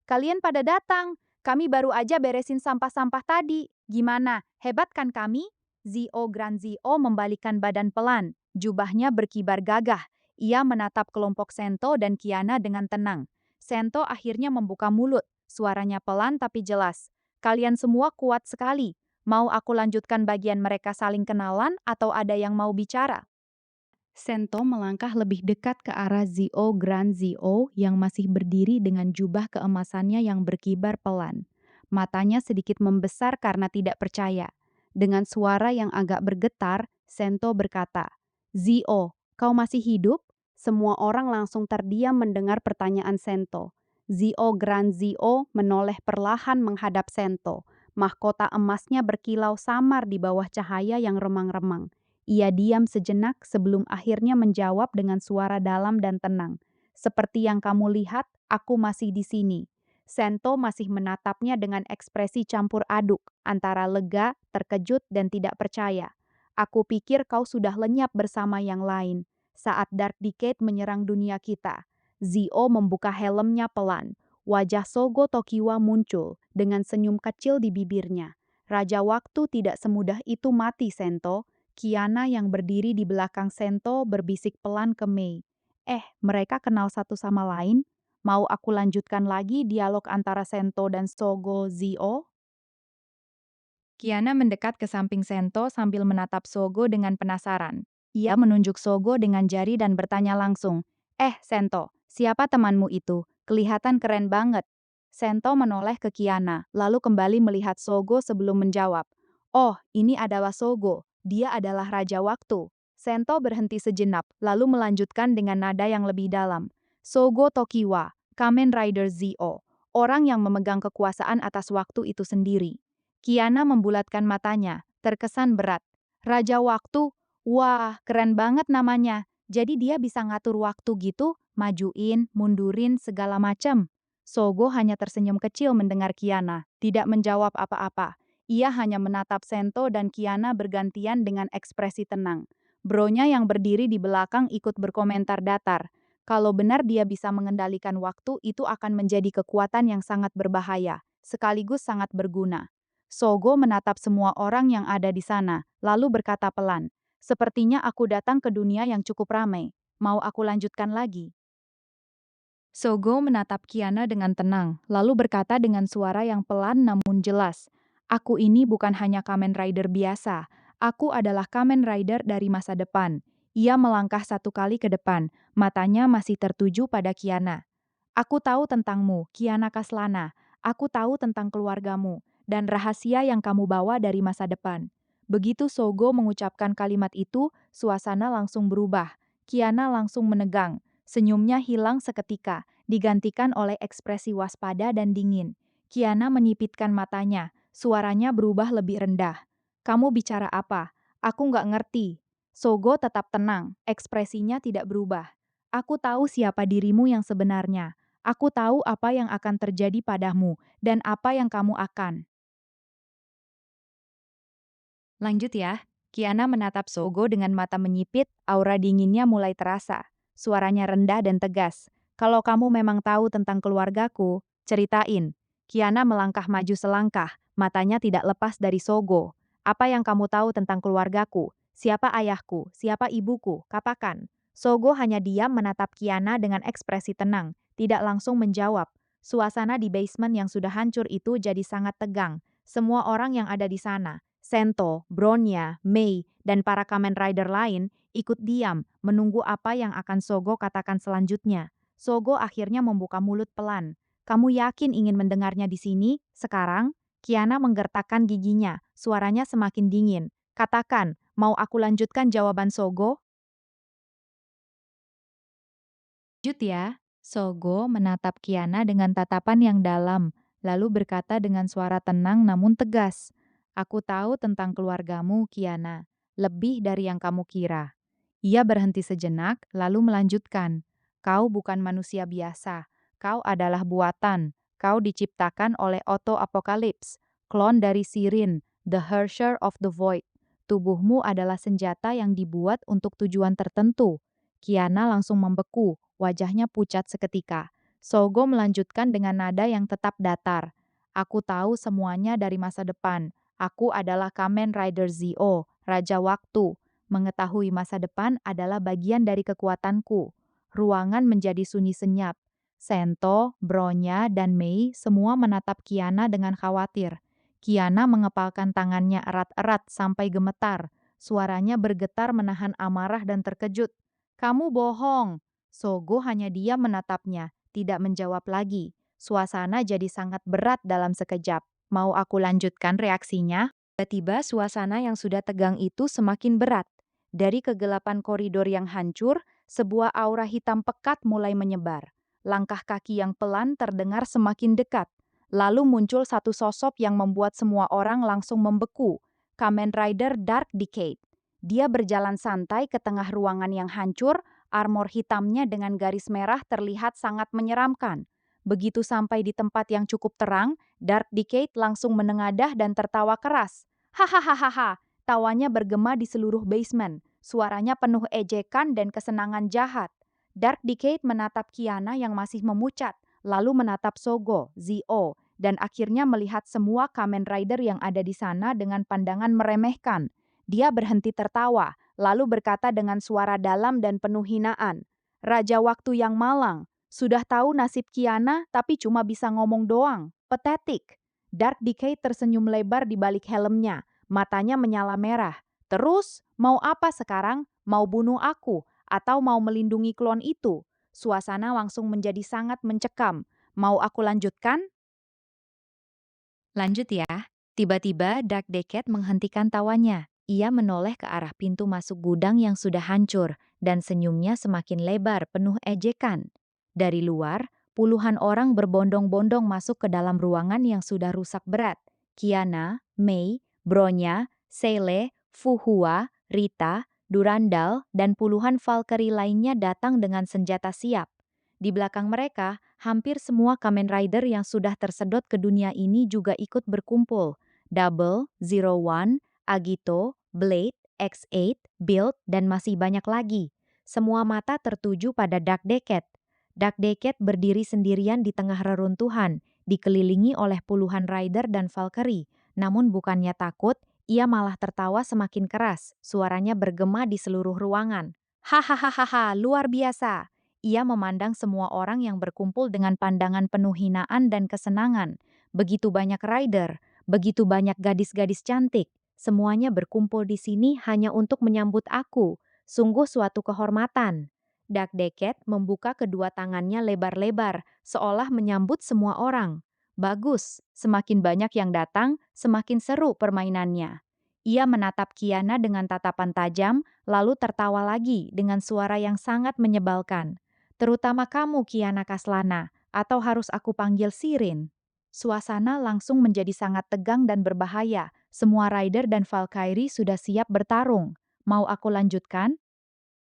Kalian pada datang. Kami baru aja beresin sampah-sampah tadi. Gimana? Hebat kan kami? Zio Grand Zio membalikkan badan pelan. Jubahnya berkibar gagah. Ia menatap kelompok Sento dan Kiana dengan tenang. Sento akhirnya membuka mulut. Suaranya pelan tapi jelas. Kalian semua kuat sekali. Mau aku lanjutkan bagian mereka saling kenalan atau ada yang mau bicara? Sento melangkah lebih dekat ke arah Zio Grand Zio yang masih berdiri dengan jubah keemasannya yang berkibar pelan. Matanya sedikit membesar karena tidak percaya. Dengan suara yang agak bergetar, Sento berkata, Zio, Kau masih hidup? Semua orang langsung terdiam mendengar pertanyaan Sento. Zio Grand Zio menoleh perlahan menghadap Sento. Mahkota emasnya berkilau samar di bawah cahaya yang remang-remang. Ia diam sejenak sebelum akhirnya menjawab dengan suara dalam dan tenang. Seperti yang kamu lihat, aku masih di sini. Sento masih menatapnya dengan ekspresi campur aduk, antara lega, terkejut, dan tidak percaya. Aku pikir kau sudah lenyap bersama yang lain. Saat Dark Decade menyerang dunia kita, Zio membuka helmnya pelan. Wajah Sogo Tokiwa muncul dengan senyum kecil di bibirnya. Raja Waktu tidak semudah itu mati, Sento. Kiana yang berdiri di belakang Sento berbisik pelan ke Mei. Mereka kenal satu sama lain? Mau aku lanjutkan lagi dialog antara Sento dan Sogo Zio? Kiana mendekat ke samping Sento sambil menatap Sogo dengan penasaran. Ia menunjuk Sogo dengan jari dan bertanya langsung, Sento, siapa temanmu itu? Kelihatan keren banget." Sento menoleh ke Kiana, lalu kembali melihat Sogo sebelum menjawab. "Oh, ini adalah Sogo. Dia adalah Raja Waktu." Sento berhenti sejenak, lalu melanjutkan dengan nada yang lebih dalam. "Sogo Tokiwa, Kamen Rider Zio, orang yang memegang kekuasaan atas waktu itu sendiri." Kiana membulatkan matanya, terkesan berat. Raja Waktu? Wah, keren banget namanya. Jadi dia bisa ngatur waktu gitu, majuin, mundurin, segala macam. Sogo hanya tersenyum kecil mendengar Kiana, tidak menjawab apa-apa. Ia hanya menatap Sento dan Kiana bergantian dengan ekspresi tenang. Bronya yang berdiri di belakang ikut berkomentar datar. Kalau benar dia bisa mengendalikan waktu, itu akan menjadi kekuatan yang sangat berbahaya, sekaligus sangat berguna. Sogo menatap semua orang yang ada di sana, lalu berkata pelan, "Sepertinya aku datang ke dunia yang cukup ramai. Mau aku lanjutkan lagi?" Sogo menatap Kiana dengan tenang, lalu berkata dengan suara yang pelan namun jelas, "Aku ini bukan hanya Kamen Rider biasa. Aku adalah Kamen Rider dari masa depan." Ia melangkah satu kali ke depan, matanya masih tertuju pada Kiana. "Aku tahu tentangmu, Kiana Kaslana. Aku tahu tentang keluargamu dan rahasia yang kamu bawa dari masa depan." Begitu Sogo mengucapkan kalimat itu, suasana langsung berubah. Kiana langsung menegang. Senyumnya hilang seketika, digantikan oleh ekspresi waspada dan dingin. Kiana menyipitkan matanya, suaranya berubah lebih rendah. "Kamu bicara apa? Aku nggak ngerti." Sogo tetap tenang, ekspresinya tidak berubah. "Aku tahu siapa dirimu yang sebenarnya. Aku tahu apa yang akan terjadi padamu dan apa yang kamu akan." Lanjut ya. Kiana menatap Sogo dengan mata menyipit, aura dinginnya mulai terasa. Suaranya rendah dan tegas. "Kalau kamu memang tahu tentang keluargaku, ceritain." Kiana melangkah maju selangkah, matanya tidak lepas dari Sogo. "Apa yang kamu tahu tentang keluargaku? Siapa ayahku? Siapa ibuku? Katakan." Sogo hanya diam menatap Kiana dengan ekspresi tenang, tidak langsung menjawab. Suasana di basement yang sudah hancur itu jadi sangat tegang. Semua orang yang ada di sana, Sento, Bronya, Mei, dan para Kamen Rider lain ikut diam menunggu apa yang akan Sogo katakan selanjutnya. Sogo akhirnya membuka mulut pelan. "Kamu yakin ingin mendengarnya di sini, sekarang?" Kiana menggertakkan giginya, suaranya semakin dingin. "Katakan, mau aku lanjutkan jawaban Sogo?" "Lanjut ya." Sogo menatap Kiana dengan tatapan yang dalam, lalu berkata dengan suara tenang namun tegas. "Aku tahu tentang keluargamu, Kiana. Lebih dari yang kamu kira." Ia berhenti sejenak, lalu melanjutkan. "Kau bukan manusia biasa. Kau adalah buatan. Kau diciptakan oleh Otto Apocalypse, klon dari Sirin, the Hersher of the Void. Tubuhmu adalah senjata yang dibuat untuk tujuan tertentu." Kiana langsung membeku, wajahnya pucat seketika. Sogo melanjutkan dengan nada yang tetap datar. "Aku tahu semuanya dari masa depan. Aku adalah Kamen Rider Zio, Raja Waktu. Mengetahui masa depan adalah bagian dari kekuatanku." Ruangan menjadi sunyi senyap. Sento, Bronya, dan Mei semua menatap Kiana dengan khawatir. Kiana mengepalkan tangannya erat-erat sampai gemetar. Suaranya bergetar menahan amarah dan terkejut. "Kamu bohong." Sogo hanya diam menatapnya, tidak menjawab lagi. Suasana jadi sangat berat dalam sekejap. Mau aku lanjutkan reaksinya? Tiba-tiba suasana yang sudah tegang itu semakin berat. Dari kegelapan koridor yang hancur, sebuah aura hitam pekat mulai menyebar. Langkah kaki yang pelan terdengar semakin dekat. Lalu muncul satu sosok yang membuat semua orang langsung membeku. Kamen Rider Dark Decade. Dia berjalan santai ke tengah ruangan yang hancur, armor hitamnya dengan garis merah terlihat sangat menyeramkan. Begitu sampai di tempat yang cukup terang, Dark Decade langsung menengadah dan tertawa keras. Hahaha, tawanya bergema di seluruh basement. Suaranya penuh ejekan dan kesenangan jahat. Dark Decade menatap Kiana yang masih memucat, lalu menatap Sogo, Zio, dan akhirnya melihat semua Kamen Rider yang ada di sana dengan pandangan meremehkan. Dia berhenti tertawa, lalu berkata dengan suara dalam dan penuh hinaan. Raja Waktu yang malang, sudah tahu nasib Kiana tapi cuma bisa ngomong doang. Patetik. Dark Decade tersenyum lebar di balik helmnya, matanya menyala merah. Terus, mau apa sekarang? Mau bunuh aku? Atau mau melindungi klon itu? Suasana langsung menjadi sangat mencekam. Mau aku lanjutkan? Lanjut ya. Tiba-tiba Dark Decade menghentikan tawanya. Ia menoleh ke arah pintu masuk gudang yang sudah hancur, dan senyumnya semakin lebar penuh ejekan. Dari luar, puluhan orang berbondong-bondong masuk ke dalam ruangan yang sudah rusak berat. Kiana, Mei, Bronya, Sele, Fuhua, Rita, Durandal, dan puluhan Valkyrie lainnya datang dengan senjata siap. Di belakang mereka, hampir semua Kamen Rider yang sudah tersedot ke dunia ini juga ikut berkumpul. Double, Zero One, Agito, Blade, X8, Build, dan masih banyak lagi. Semua mata tertuju pada Dark Decade. Dark Decade berdiri sendirian di tengah reruntuhan, dikelilingi oleh puluhan rider dan Valkyrie. Namun bukannya takut, ia malah tertawa semakin keras. Suaranya bergema di seluruh ruangan. Hahaha, luar biasa. Ia memandang semua orang yang berkumpul dengan pandangan penuh hinaan dan kesenangan. Begitu banyak rider, begitu banyak gadis-gadis cantik. Semuanya berkumpul di sini hanya untuk menyambut aku. Sungguh suatu kehormatan. Dark Decade membuka kedua tangannya lebar-lebar, seolah menyambut semua orang. Bagus, semakin banyak yang datang, semakin seru permainannya. Ia menatap Kiana dengan tatapan tajam, lalu tertawa lagi dengan suara yang sangat menyebalkan. Terutama kamu, Kiana Kaslana, atau harus aku panggil Sirin? Suasana langsung menjadi sangat tegang dan berbahaya. Semua rider dan Valkyrie sudah siap bertarung. Mau aku lanjutkan?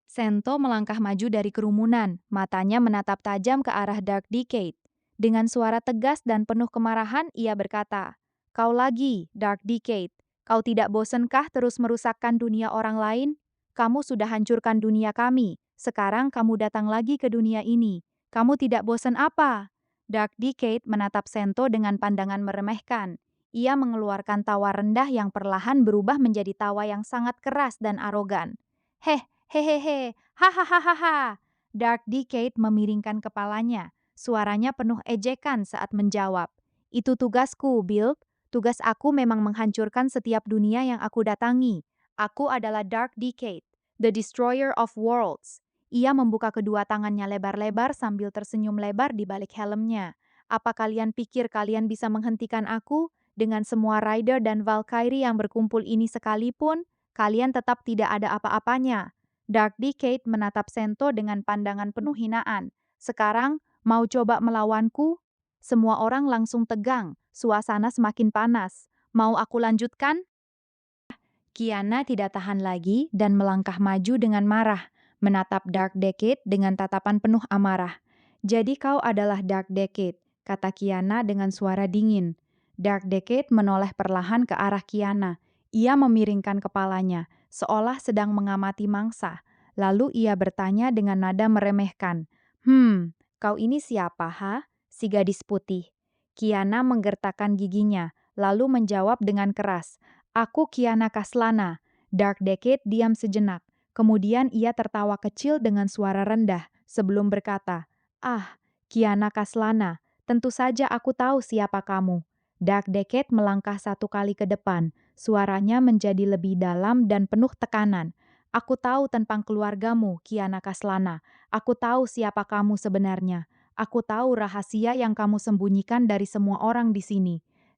Sento melangkah maju dari kerumunan, matanya menatap tajam ke arah Dark Decade. Dengan suara tegas dan penuh kemarahan, ia berkata, "Kau lagi, Dark Decade. Kau tidak bosankah terus merusakkan dunia orang lain? Kamu sudah hancurkan dunia kami. Sekarang kamu datang lagi ke dunia ini. Kamu tidak bosan apa?" Dark Decade menatap Sento dengan pandangan meremehkan. Ia mengeluarkan tawa rendah yang perlahan berubah menjadi tawa yang sangat keras dan arogan. Hehehe, hahaha. Dark Decade memiringkan kepalanya. Suaranya penuh ejekan saat menjawab. Itu tugasku, Build. Tugas aku memang menghancurkan setiap dunia yang aku datangi. Aku adalah Dark Decade, the Destroyer of Worlds. Ia membuka kedua tangannya lebar-lebar sambil tersenyum lebar di balik helmnya. Apa kalian pikir kalian bisa menghentikan aku? Dengan semua rider dan Valkyrie yang berkumpul ini sekalipun, kalian tetap tidak ada apa-apanya. Dark Decade menatap Sento dengan pandangan penuh hinaan. Sekarang, mau coba melawanku? Semua orang langsung tegang, suasana semakin panas. Mau aku lanjutkan? Kiana tidak tahan lagi dan melangkah maju dengan marah, menatap Dark Decade dengan tatapan penuh amarah. "Jadi kau adalah Dark Decade," kata Kiana dengan suara dingin. Dark Decade menoleh perlahan ke arah Kiana. Ia memiringkan kepalanya, seolah sedang mengamati mangsa. Lalu ia bertanya dengan nada meremehkan, kau ini siapa, ha? Si gadis putih." Kiana menggertakkan giginya, lalu menjawab dengan keras, "Aku Kiana Kaslana." Dark Decade diam sejenak. Kemudian ia tertawa kecil dengan suara rendah sebelum berkata, "Ah, Kiana Kaslana, tentu saja aku tahu siapa kamu." Dark Decade melangkah satu kali ke depan. Suaranya menjadi lebih dalam dan penuh tekanan. "Aku tahu tentang keluargamu, Kiana Kaslana. Aku tahu siapa kamu sebenarnya. Aku tahu rahasia yang kamu sembunyikan dari semua orang di sini."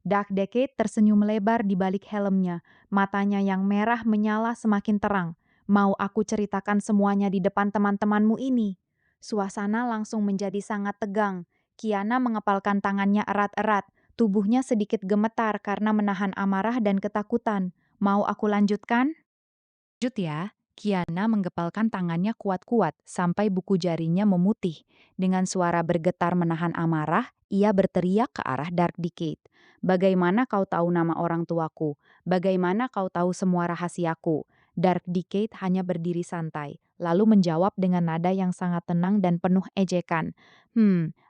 Dark Decade tersenyum lebar di balik helmnya. Matanya yang merah menyala semakin terang. Mau aku ceritakan semuanya di depan teman-temanmu ini? Suasana langsung menjadi sangat tegang. Kiana mengepalkan tangannya erat-erat. Tubuhnya sedikit gemetar karena menahan amarah dan ketakutan. Mau aku lanjutkan? Lanjut ya. Kiana menggepalkan tangannya kuat-kuat sampai buku jarinya memutih. Dengan suara bergetar menahan amarah, ia berteriak ke arah Dark Decade. Bagaimana kau tahu nama orang tuaku? Bagaimana kau tahu semua rahasiaku? Dark Decade hanya berdiri santai, lalu menjawab dengan nada yang sangat tenang dan penuh ejekan.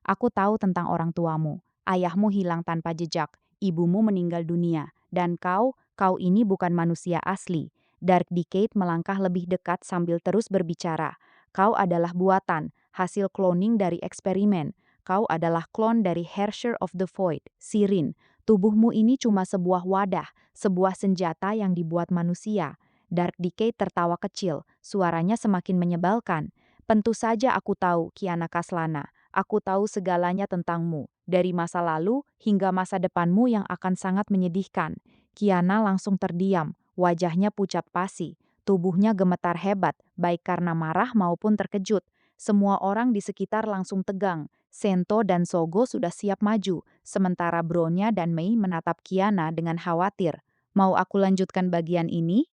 Aku tahu tentang orang tuamu. Ayahmu hilang tanpa jejak, ibumu meninggal dunia, dan kau ini bukan manusia asli. Dark Decade melangkah lebih dekat sambil terus berbicara. Kau adalah buatan, hasil cloning dari eksperimen. Kau adalah klon dari Hersher of the Void, Sirin. Tubuhmu ini cuma sebuah wadah, sebuah senjata yang dibuat manusia. Dark Decade tertawa kecil, suaranya semakin menyebalkan. Tentu saja aku tahu, Kiana Kaslana. Aku tahu segalanya tentangmu, dari masa lalu hingga masa depanmu yang akan sangat menyedihkan. Kiana langsung terdiam. Wajahnya pucat pasi, tubuhnya gemetar hebat, baik karena marah maupun terkejut. Semua orang di sekitar langsung tegang. Sento dan Sogo sudah siap maju, sementara Bronya dan Mei menatap Kiana dengan khawatir. Mau aku lanjutkan bagian ini?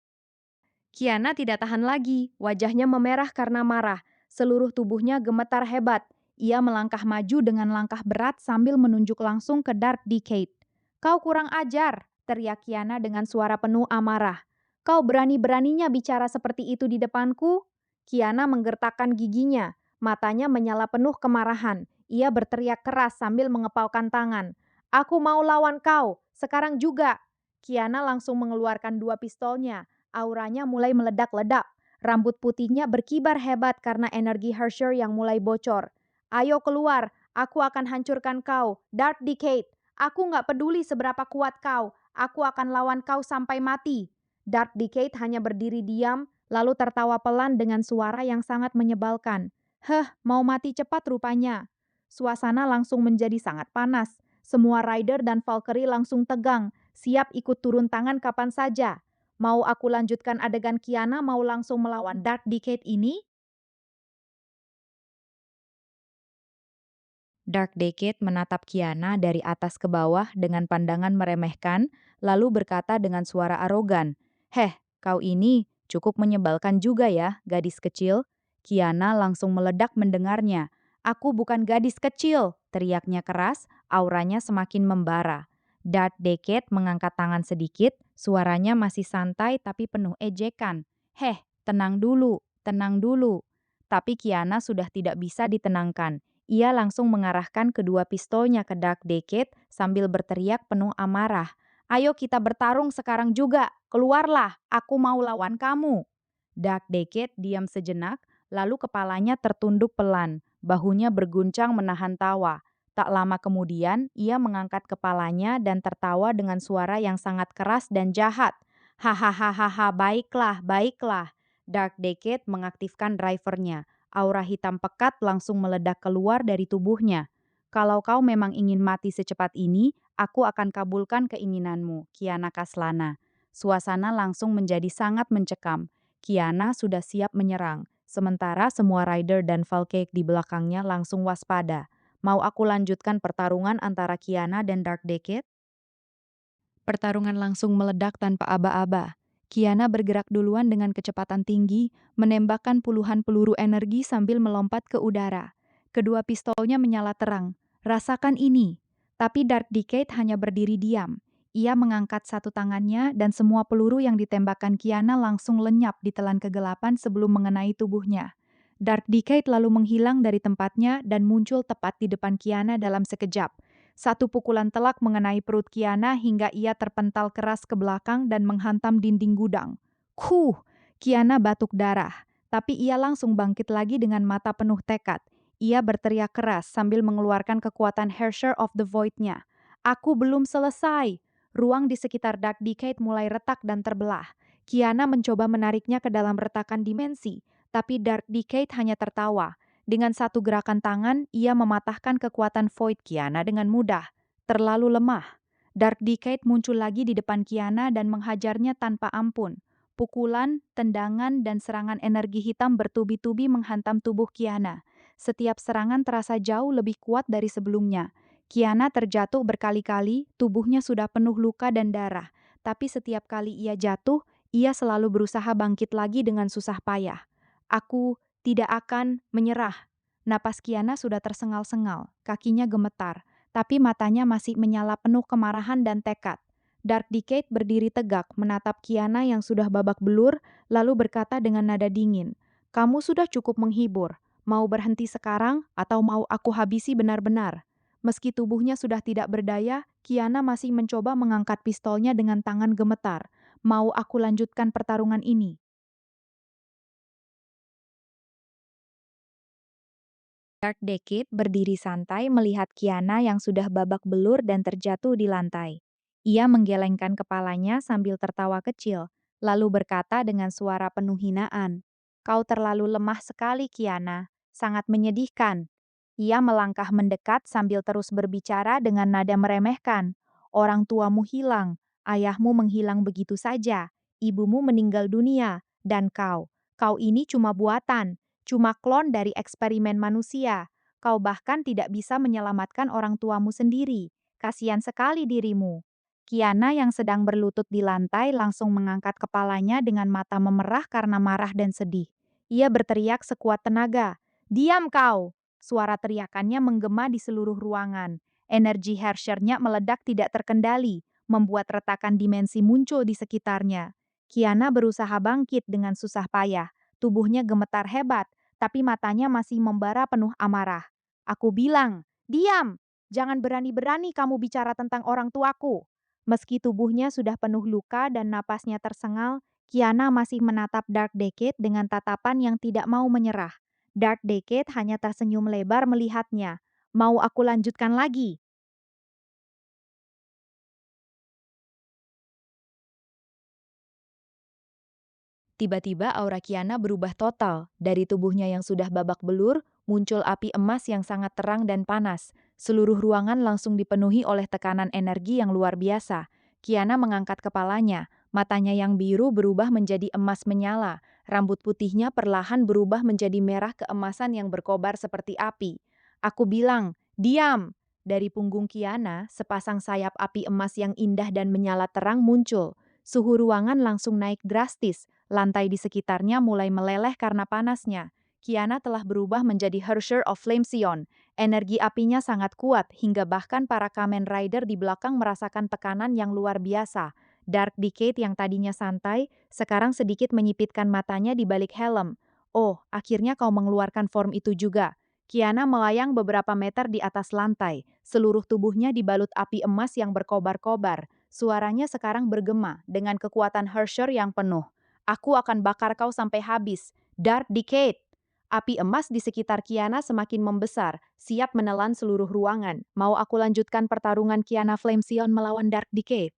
Kiana tidak tahan lagi, wajahnya memerah karena marah. Seluruh tubuhnya gemetar hebat. Ia melangkah maju dengan langkah berat sambil menunjuk langsung ke Dark Decade. Kau kurang ajar, teriak Kiana dengan suara penuh amarah. Kau berani-beraninya bicara seperti itu di depanku? Kiana menggertakkan giginya, matanya menyala penuh kemarahan. Ia berteriak keras sambil mengepalkan tangan. Aku mau lawan kau, sekarang juga. Kiana langsung mengeluarkan dua pistolnya. Auranya mulai meledak-ledak. Rambut putihnya berkibar hebat karena energi Hersher yang mulai bocor. Ayo keluar, aku akan hancurkan kau, Dark Decade. Aku nggak peduli seberapa kuat kau, aku akan lawan kau sampai mati. Dark Decade hanya berdiri diam, lalu tertawa pelan dengan suara yang sangat menyebalkan. Mau mati cepat rupanya. Suasana langsung menjadi sangat panas. Semua rider dan Valkyrie langsung tegang, siap ikut turun tangan kapan saja. Mau aku lanjutkan adegan Kiana mau langsung melawan Dark Decade ini? Dark Decade menatap Kiana dari atas ke bawah dengan pandangan meremehkan, lalu berkata dengan suara arogan, kau ini cukup menyebalkan juga ya, gadis kecil." Kiana langsung meledak mendengarnya. "Aku bukan gadis kecil," teriaknya keras, auranya semakin membara. Dark Decade mengangkat tangan sedikit, suaranya masih santai tapi penuh ejekan. Tenang dulu, tenang dulu." Tapi Kiana sudah tidak bisa ditenangkan. Ia langsung mengarahkan kedua pistolnya ke Dark Decade sambil berteriak penuh amarah. "Ayo kita bertarung sekarang juga, keluarlah, aku mau lawan kamu." Dark Decade diam sejenak, lalu kepalanya tertunduk pelan, bahunya berguncang menahan tawa. Tak lama kemudian, ia mengangkat kepalanya dan tertawa dengan suara yang sangat keras dan jahat. "Hahaha, baiklah, baiklah." Dark Decade mengaktifkan drivernya. Aura hitam pekat langsung meledak keluar dari tubuhnya. "Kalau kau memang ingin mati secepat ini, aku akan kabulkan keinginanmu, Kiana Kaslana." Suasana langsung menjadi sangat mencekam. Kiana sudah siap menyerang, sementara semua rider dan Valkyrie di belakangnya langsung waspada. Mau aku lanjutkan pertarungan antara Kiana dan Dark Decade? Pertarungan langsung meledak tanpa aba-aba. Kiana bergerak duluan dengan kecepatan tinggi, menembakkan puluhan peluru energi sambil melompat ke udara. Kedua pistolnya menyala terang. "Rasakan ini." Tapi Dark Decade hanya berdiri diam. Ia mengangkat satu tangannya dan semua peluru yang ditembakkan Kiana langsung lenyap di telan kegelapan sebelum mengenai tubuhnya. Dark Decade lalu menghilang dari tempatnya dan muncul tepat di depan Kiana dalam sekejap. Satu pukulan telak mengenai perut Kiana hingga ia terpental keras ke belakang dan menghantam dinding gudang. Kiana batuk darah, tapi ia langsung bangkit lagi dengan mata penuh tekad. Ia berteriak keras sambil mengeluarkan kekuatan Hersher of the Void-nya. "Aku belum selesai." Ruang di sekitar Dark Decade mulai retak dan terbelah. Kiana mencoba menariknya ke dalam retakan dimensi, tapi Dark Decade hanya tertawa. Dengan satu gerakan tangan, ia mematahkan kekuatan Void Kiana dengan mudah. Terlalu lemah. Dark Decade muncul lagi di depan Kiana dan menghajarnya tanpa ampun. Pukulan, tendangan, dan serangan energi hitam bertubi-tubi menghantam tubuh Kiana. Setiap serangan terasa jauh lebih kuat dari sebelumnya. Kiana terjatuh berkali-kali, tubuhnya sudah penuh luka dan darah. Tapi setiap kali ia jatuh, ia selalu berusaha bangkit lagi dengan susah payah. Aku tidak akan menyerah. Napas Kiana sudah tersengal-sengal, kakinya gemetar, tapi matanya masih menyala penuh kemarahan dan tekad. Dark Decade berdiri tegak menatap Kiana yang sudah babak belur, lalu berkata dengan nada dingin, "Kamu sudah cukup menghibur. Mau berhenti sekarang atau mau aku habisi benar-benar?" Meski tubuhnya sudah tidak berdaya, Kiana masih mencoba mengangkat pistolnya dengan tangan gemetar. "Mau aku lanjutkan pertarungan ini?" Dark Decade berdiri santai melihat Kiana yang sudah babak belur dan terjatuh di lantai. Ia menggelengkan kepalanya sambil tertawa kecil, lalu berkata dengan suara penuh hinaan, "Kau terlalu lemah sekali, Kiana. Sangat menyedihkan." Ia melangkah mendekat sambil terus berbicara dengan nada meremehkan. "Orang tuamu hilang, ayahmu menghilang begitu saja, ibumu meninggal dunia, dan kau ini cuma buatan. Cuma klon dari eksperimen manusia. Kau bahkan tidak bisa menyelamatkan orang tuamu sendiri. Kasihan sekali dirimu." Kiana yang sedang berlutut di lantai langsung mengangkat kepalanya dengan mata memerah karena marah dan sedih. Ia berteriak sekuat tenaga. "Diam kau!" Suara teriakannya menggema di seluruh ruangan. Energi Hershernya meledak tidak terkendali, membuat retakan dimensi muncul di sekitarnya. Kiana berusaha bangkit dengan susah payah. Tubuhnya gemetar hebat, tapi matanya masih membara penuh amarah. "Aku bilang, diam! Jangan berani-berani kamu bicara tentang orang tuaku." Meski tubuhnya sudah penuh luka dan napasnya tersengal, Kiana masih menatap Dark Decade dengan tatapan yang tidak mau menyerah. Dark Decade hanya tersenyum lebar melihatnya. "Mau aku lanjutkan lagi?" Tiba-tiba aura Kiana berubah total. Dari tubuhnya yang sudah babak belur, muncul api emas yang sangat terang dan panas. Seluruh ruangan langsung dipenuhi oleh tekanan energi yang luar biasa. Kiana mengangkat kepalanya, matanya yang biru berubah menjadi emas menyala. Rambut putihnya perlahan berubah menjadi merah keemasan yang berkobar seperti api. "Aku bilang, diam!" Dari punggung Kiana, sepasang sayap api emas yang indah dan menyala terang muncul. Suhu ruangan langsung naik drastis. Lantai di sekitarnya mulai meleleh karena panasnya. Kiana telah berubah menjadi Hersher of Flamesion. Energi apinya sangat kuat hingga bahkan para Kamen Rider di belakang merasakan tekanan yang luar biasa. Dark Decade yang tadinya santai, sekarang sedikit menyipitkan matanya di balik helm. "Oh, akhirnya kau mengeluarkan form itu juga." Kiana melayang beberapa meter di atas lantai. Seluruh tubuhnya dibalut api emas yang berkobar-kobar. Suaranya sekarang bergema dengan kekuatan Hersher yang penuh. "Aku akan bakar kau sampai habis. Dark Decade!" Api emas di sekitar Kiana semakin membesar, siap menelan seluruh ruangan. "Mau aku lanjutkan pertarungan Kiana Flamesion melawan Dark Decade?"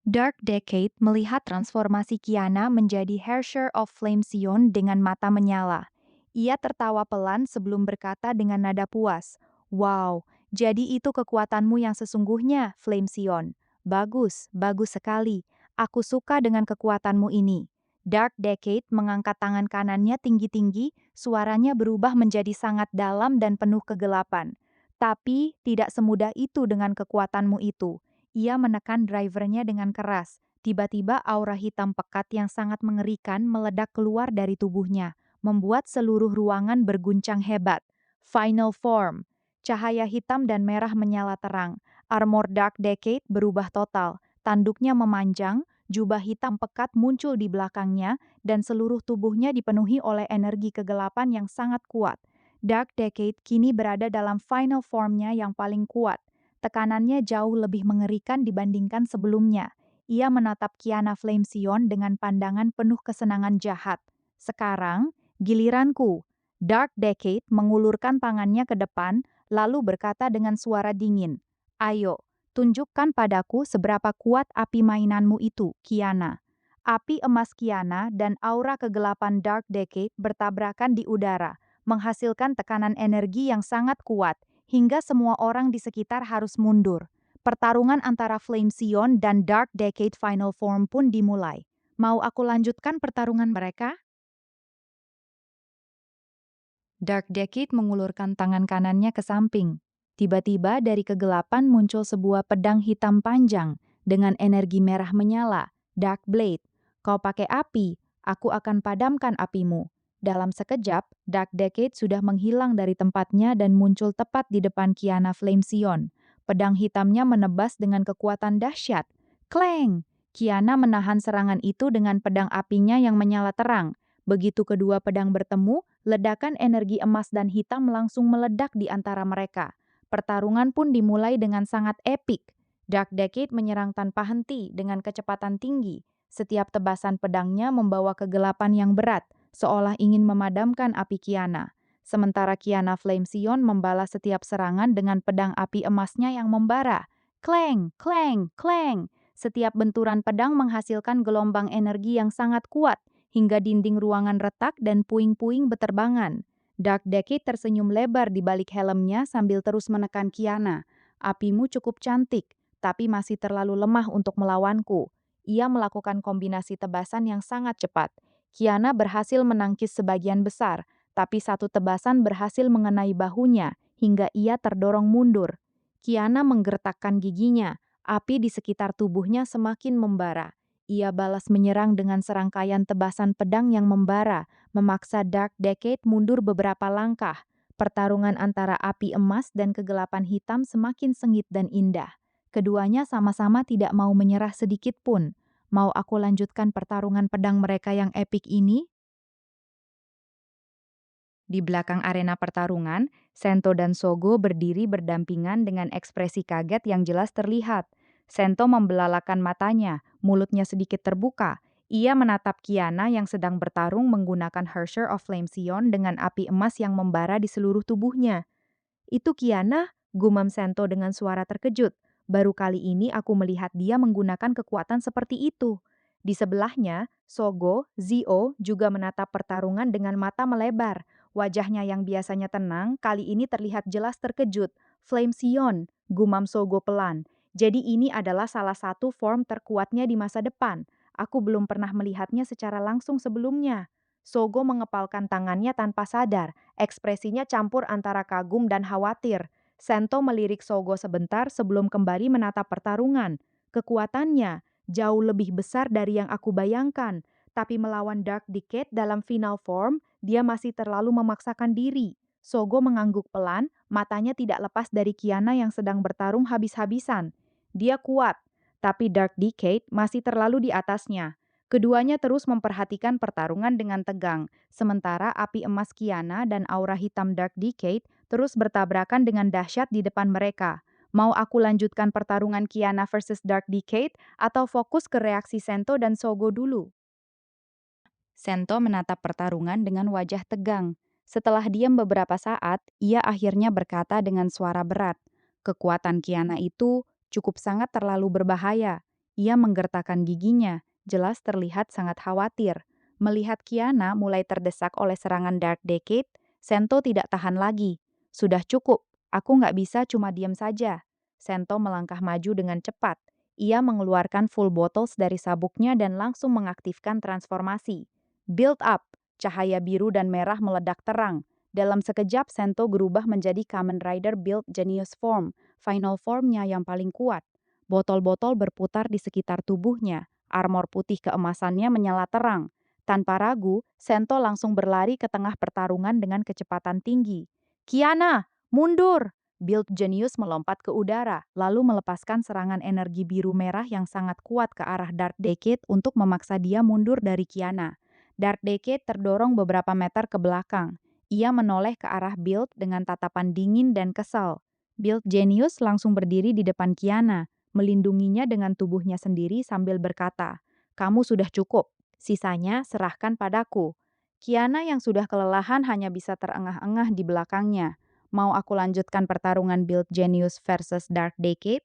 Dark Decade melihat transformasi Kiana menjadi Hersher of Flamesion dengan mata menyala. Ia tertawa pelan sebelum berkata dengan nada puas, "Wow, jadi itu kekuatanmu yang sesungguhnya, Flamesion. Bagus, bagus sekali. Aku suka dengan kekuatanmu ini." Dark Decade mengangkat tangan kanannya tinggi-tinggi, suaranya berubah menjadi sangat dalam dan penuh kegelapan. "Tapi tidak semudah itu dengan kekuatanmu itu." Ia menekan drivernya dengan keras. Tiba-tiba aura hitam pekat yang sangat mengerikan meledak keluar dari tubuhnya, membuat seluruh ruangan berguncang hebat. Final form. Cahaya hitam dan merah menyala terang. Armor Dark Decade berubah total. Tanduknya memanjang, jubah hitam pekat muncul di belakangnya, dan seluruh tubuhnya dipenuhi oleh energi kegelapan yang sangat kuat. Dark Decade kini berada dalam final formnya yang paling kuat. Tekanannya jauh lebih mengerikan dibandingkan sebelumnya. Ia menatap Kiana Flamesion dengan pandangan penuh kesenangan jahat. "Sekarang, giliranku." Dark Decade mengulurkan tangannya ke depan, lalu berkata dengan suara dingin, "Ayo, tunjukkan padaku seberapa kuat api mainanmu itu, Kiana." Api emas Kiana dan aura kegelapan Dark Decade bertabrakan di udara, menghasilkan tekanan energi yang sangat kuat hingga semua orang di sekitar harus mundur. Pertarungan antara Flame Sion dan Dark Decade Final Form pun dimulai. Mau aku lanjutkan pertarungan mereka? Dark Decade mengulurkan tangan kanannya ke samping. Tiba-tiba dari kegelapan muncul sebuah pedang hitam panjang dengan energi merah menyala. Dark Blade, kau pakai api, aku akan padamkan apimu. Dalam sekejap, Dark Decade sudah menghilang dari tempatnya dan muncul tepat di depan Kiana Flame Sion. Pedang hitamnya menebas dengan kekuatan dahsyat. Kleng! Kiana menahan serangan itu dengan pedang apinya yang menyala terang. Begitu kedua pedang bertemu, ledakan energi emas dan hitam langsung meledak di antara mereka. Pertarungan pun dimulai dengan sangat epik. Dark Decade menyerang tanpa henti dengan kecepatan tinggi. Setiap tebasan pedangnya membawa kegelapan yang berat, seolah ingin memadamkan api Kiana. Sementara Kiana Flame Sion membalas setiap serangan dengan pedang api emasnya yang membara. Kleng, kleng, kleng. Setiap benturan pedang menghasilkan gelombang energi yang sangat kuat, hingga dinding ruangan retak dan puing-puing beterbangan. Dark Decade tersenyum lebar di balik helmnya sambil terus menekan Kiana. Apimu cukup cantik, tapi masih terlalu lemah untuk melawanku. Ia melakukan kombinasi tebasan yang sangat cepat. Kiana berhasil menangkis sebagian besar, tapi satu tebasan berhasil mengenai bahunya hingga ia terdorong mundur. Kiana menggertakkan giginya, api di sekitar tubuhnya semakin membara. Ia balas menyerang dengan serangkaian tebasan pedang yang membara, memaksa Dark Decade mundur beberapa langkah. Pertarungan antara api emas dan kegelapan hitam semakin sengit dan indah. Keduanya sama-sama tidak mau menyerah sedikit pun. Mau aku lanjutkan pertarungan pedang mereka yang epik ini? Di belakang arena pertarungan, Sento dan Sogo berdiri berdampingan dengan ekspresi kaget yang jelas terlihat. Sento membelalakan matanya, mulutnya sedikit terbuka. Ia menatap Kiana yang sedang bertarung menggunakan Hersher of Flame Sion dengan api emas yang membara di seluruh tubuhnya. Itu Kiana, gumam Sento dengan suara terkejut. Baru kali ini aku melihat dia menggunakan kekuatan seperti itu. Di sebelahnya, Sogo, Zio juga menatap pertarungan dengan mata melebar. Wajahnya yang biasanya tenang, kali ini terlihat jelas terkejut. Flame Sion, gumam Sogo pelan. Jadi ini adalah salah satu form terkuatnya di masa depan. Aku belum pernah melihatnya secara langsung sebelumnya. Sogo mengepalkan tangannya tanpa sadar. Ekspresinya campur antara kagum dan khawatir. Sento melirik Sogo sebentar sebelum kembali menatap pertarungan. Kekuatannya jauh lebih besar dari yang aku bayangkan. Tapi melawan Dark Decade dalam final form, dia masih terlalu memaksakan diri. Sogo mengangguk pelan, matanya tidak lepas dari Kiana yang sedang bertarung habis-habisan. Dia kuat, tapi Dark Decade masih terlalu di atasnya. Keduanya terus memperhatikan pertarungan dengan tegang, sementara api emas Kiana dan aura hitam Dark Decade terus bertabrakan dengan dahsyat di depan mereka. Mau aku lanjutkan pertarungan Kiana versus Dark Decade atau fokus ke reaksi Sento dan Sogo dulu? Sento menatap pertarungan dengan wajah tegang. Setelah diam beberapa saat, ia akhirnya berkata dengan suara berat, "Kekuatan Kiana itu cukup sangat terlalu berbahaya." Ia menggertakkan giginya, jelas terlihat sangat khawatir. Melihat Kiana mulai terdesak oleh serangan Dark Decade, Sento tidak tahan lagi. "Sudah cukup, aku nggak bisa cuma diam saja." Sento melangkah maju dengan cepat. Ia mengeluarkan full bottles dari sabuknya dan langsung mengaktifkan transformasi. Build up, cahaya biru dan merah meledak terang. Dalam sekejap, Sento berubah menjadi Kamen Rider Build Genius Form, final formnya yang paling kuat. Botol-botol berputar di sekitar tubuhnya, armor putih keemasannya menyala terang. Tanpa ragu, Sento langsung berlari ke tengah pertarungan dengan kecepatan tinggi. "Kiana, mundur!" Build Genius melompat ke udara, lalu melepaskan serangan energi biru merah yang sangat kuat ke arah Dark Decade untuk memaksa dia mundur dari Kiana. Dark Decade terdorong beberapa meter ke belakang. Ia menoleh ke arah Build dengan tatapan dingin dan kesal. Build Genius langsung berdiri di depan Kiana, melindunginya dengan tubuhnya sendiri sambil berkata, "Kamu sudah cukup, sisanya serahkan padaku." Kiana yang sudah kelelahan hanya bisa terengah-engah di belakangnya. Mau aku lanjutkan pertarungan Build Genius versus Dark Decade?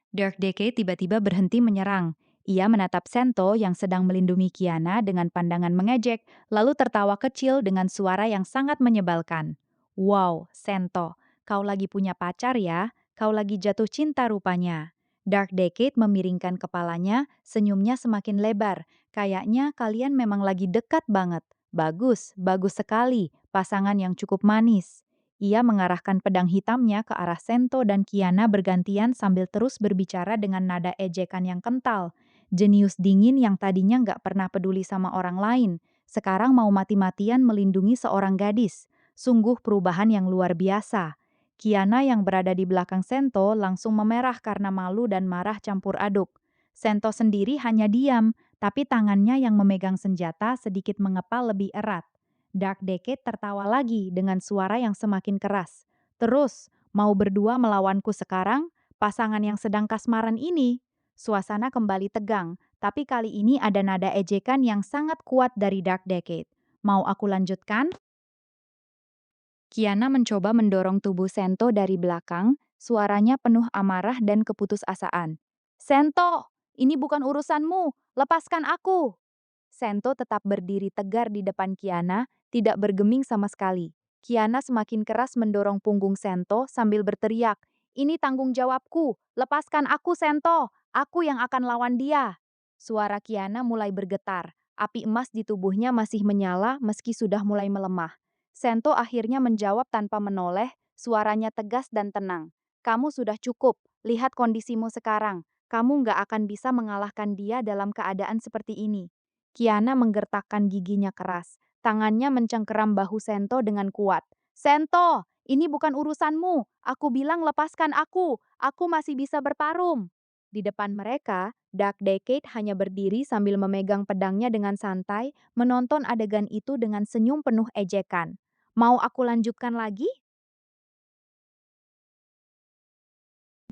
Dark Decade tiba-tiba berhenti menyerang. Ia menatap Sento yang sedang melindungi Kiana dengan pandangan mengejek, lalu tertawa kecil dengan suara yang sangat menyebalkan. "Wow, Sento, kau lagi punya pacar ya, kau lagi jatuh cinta rupanya. Dark Decade memiringkan kepalanya, senyumnya semakin lebar. Kayaknya kalian memang lagi dekat banget. Bagus, bagus sekali, pasangan yang cukup manis. Ia mengarahkan pedang hitamnya ke arah Sento dan Kiana bergantian sambil terus berbicara dengan nada ejekan yang kental. Jenius dingin yang tadinya nggak pernah peduli sama orang lain, sekarang mau mati-matian melindungi seorang gadis. Sungguh perubahan yang luar biasa. Kiana yang berada di belakang Sento langsung memerah karena malu dan marah campur aduk. Sento sendiri hanya diam, tapi tangannya yang memegang senjata sedikit mengepal lebih erat. Dark Decade tertawa lagi dengan suara yang semakin keras. Terus, mau berdua melawanku sekarang? Pasangan yang sedang kasmaran ini? Suasana kembali tegang, tapi kali ini ada nada ejekan yang sangat kuat dari Dark Decade. Mau aku lanjutkan? Kiana mencoba mendorong tubuh Sento dari belakang, suaranya penuh amarah dan keputusasaan. Sento, ini bukan urusanmu, lepaskan aku. Sento tetap berdiri tegar di depan Kiana, tidak bergeming sama sekali. Kiana semakin keras mendorong punggung Sento sambil berteriak, "Ini tanggung jawabku, lepaskan aku Sento, aku yang akan lawan dia." Suara Kiana mulai bergetar, api emas di tubuhnya masih menyala meski sudah mulai melemah. Sento akhirnya menjawab tanpa menoleh, suaranya tegas dan tenang. "Kamu sudah cukup, lihat kondisimu sekarang. Kamu nggak akan bisa mengalahkan dia dalam keadaan seperti ini." Kiana menggertakkan giginya keras. Tangannya mencengkeram bahu Sento dengan kuat. "Sento, ini bukan urusanmu. Aku bilang lepaskan aku. Aku masih bisa bertarung." Di depan mereka, Dark Decade hanya berdiri sambil memegang pedangnya dengan santai, menonton adegan itu dengan senyum penuh ejekan. "Mau aku lanjutkan lagi?"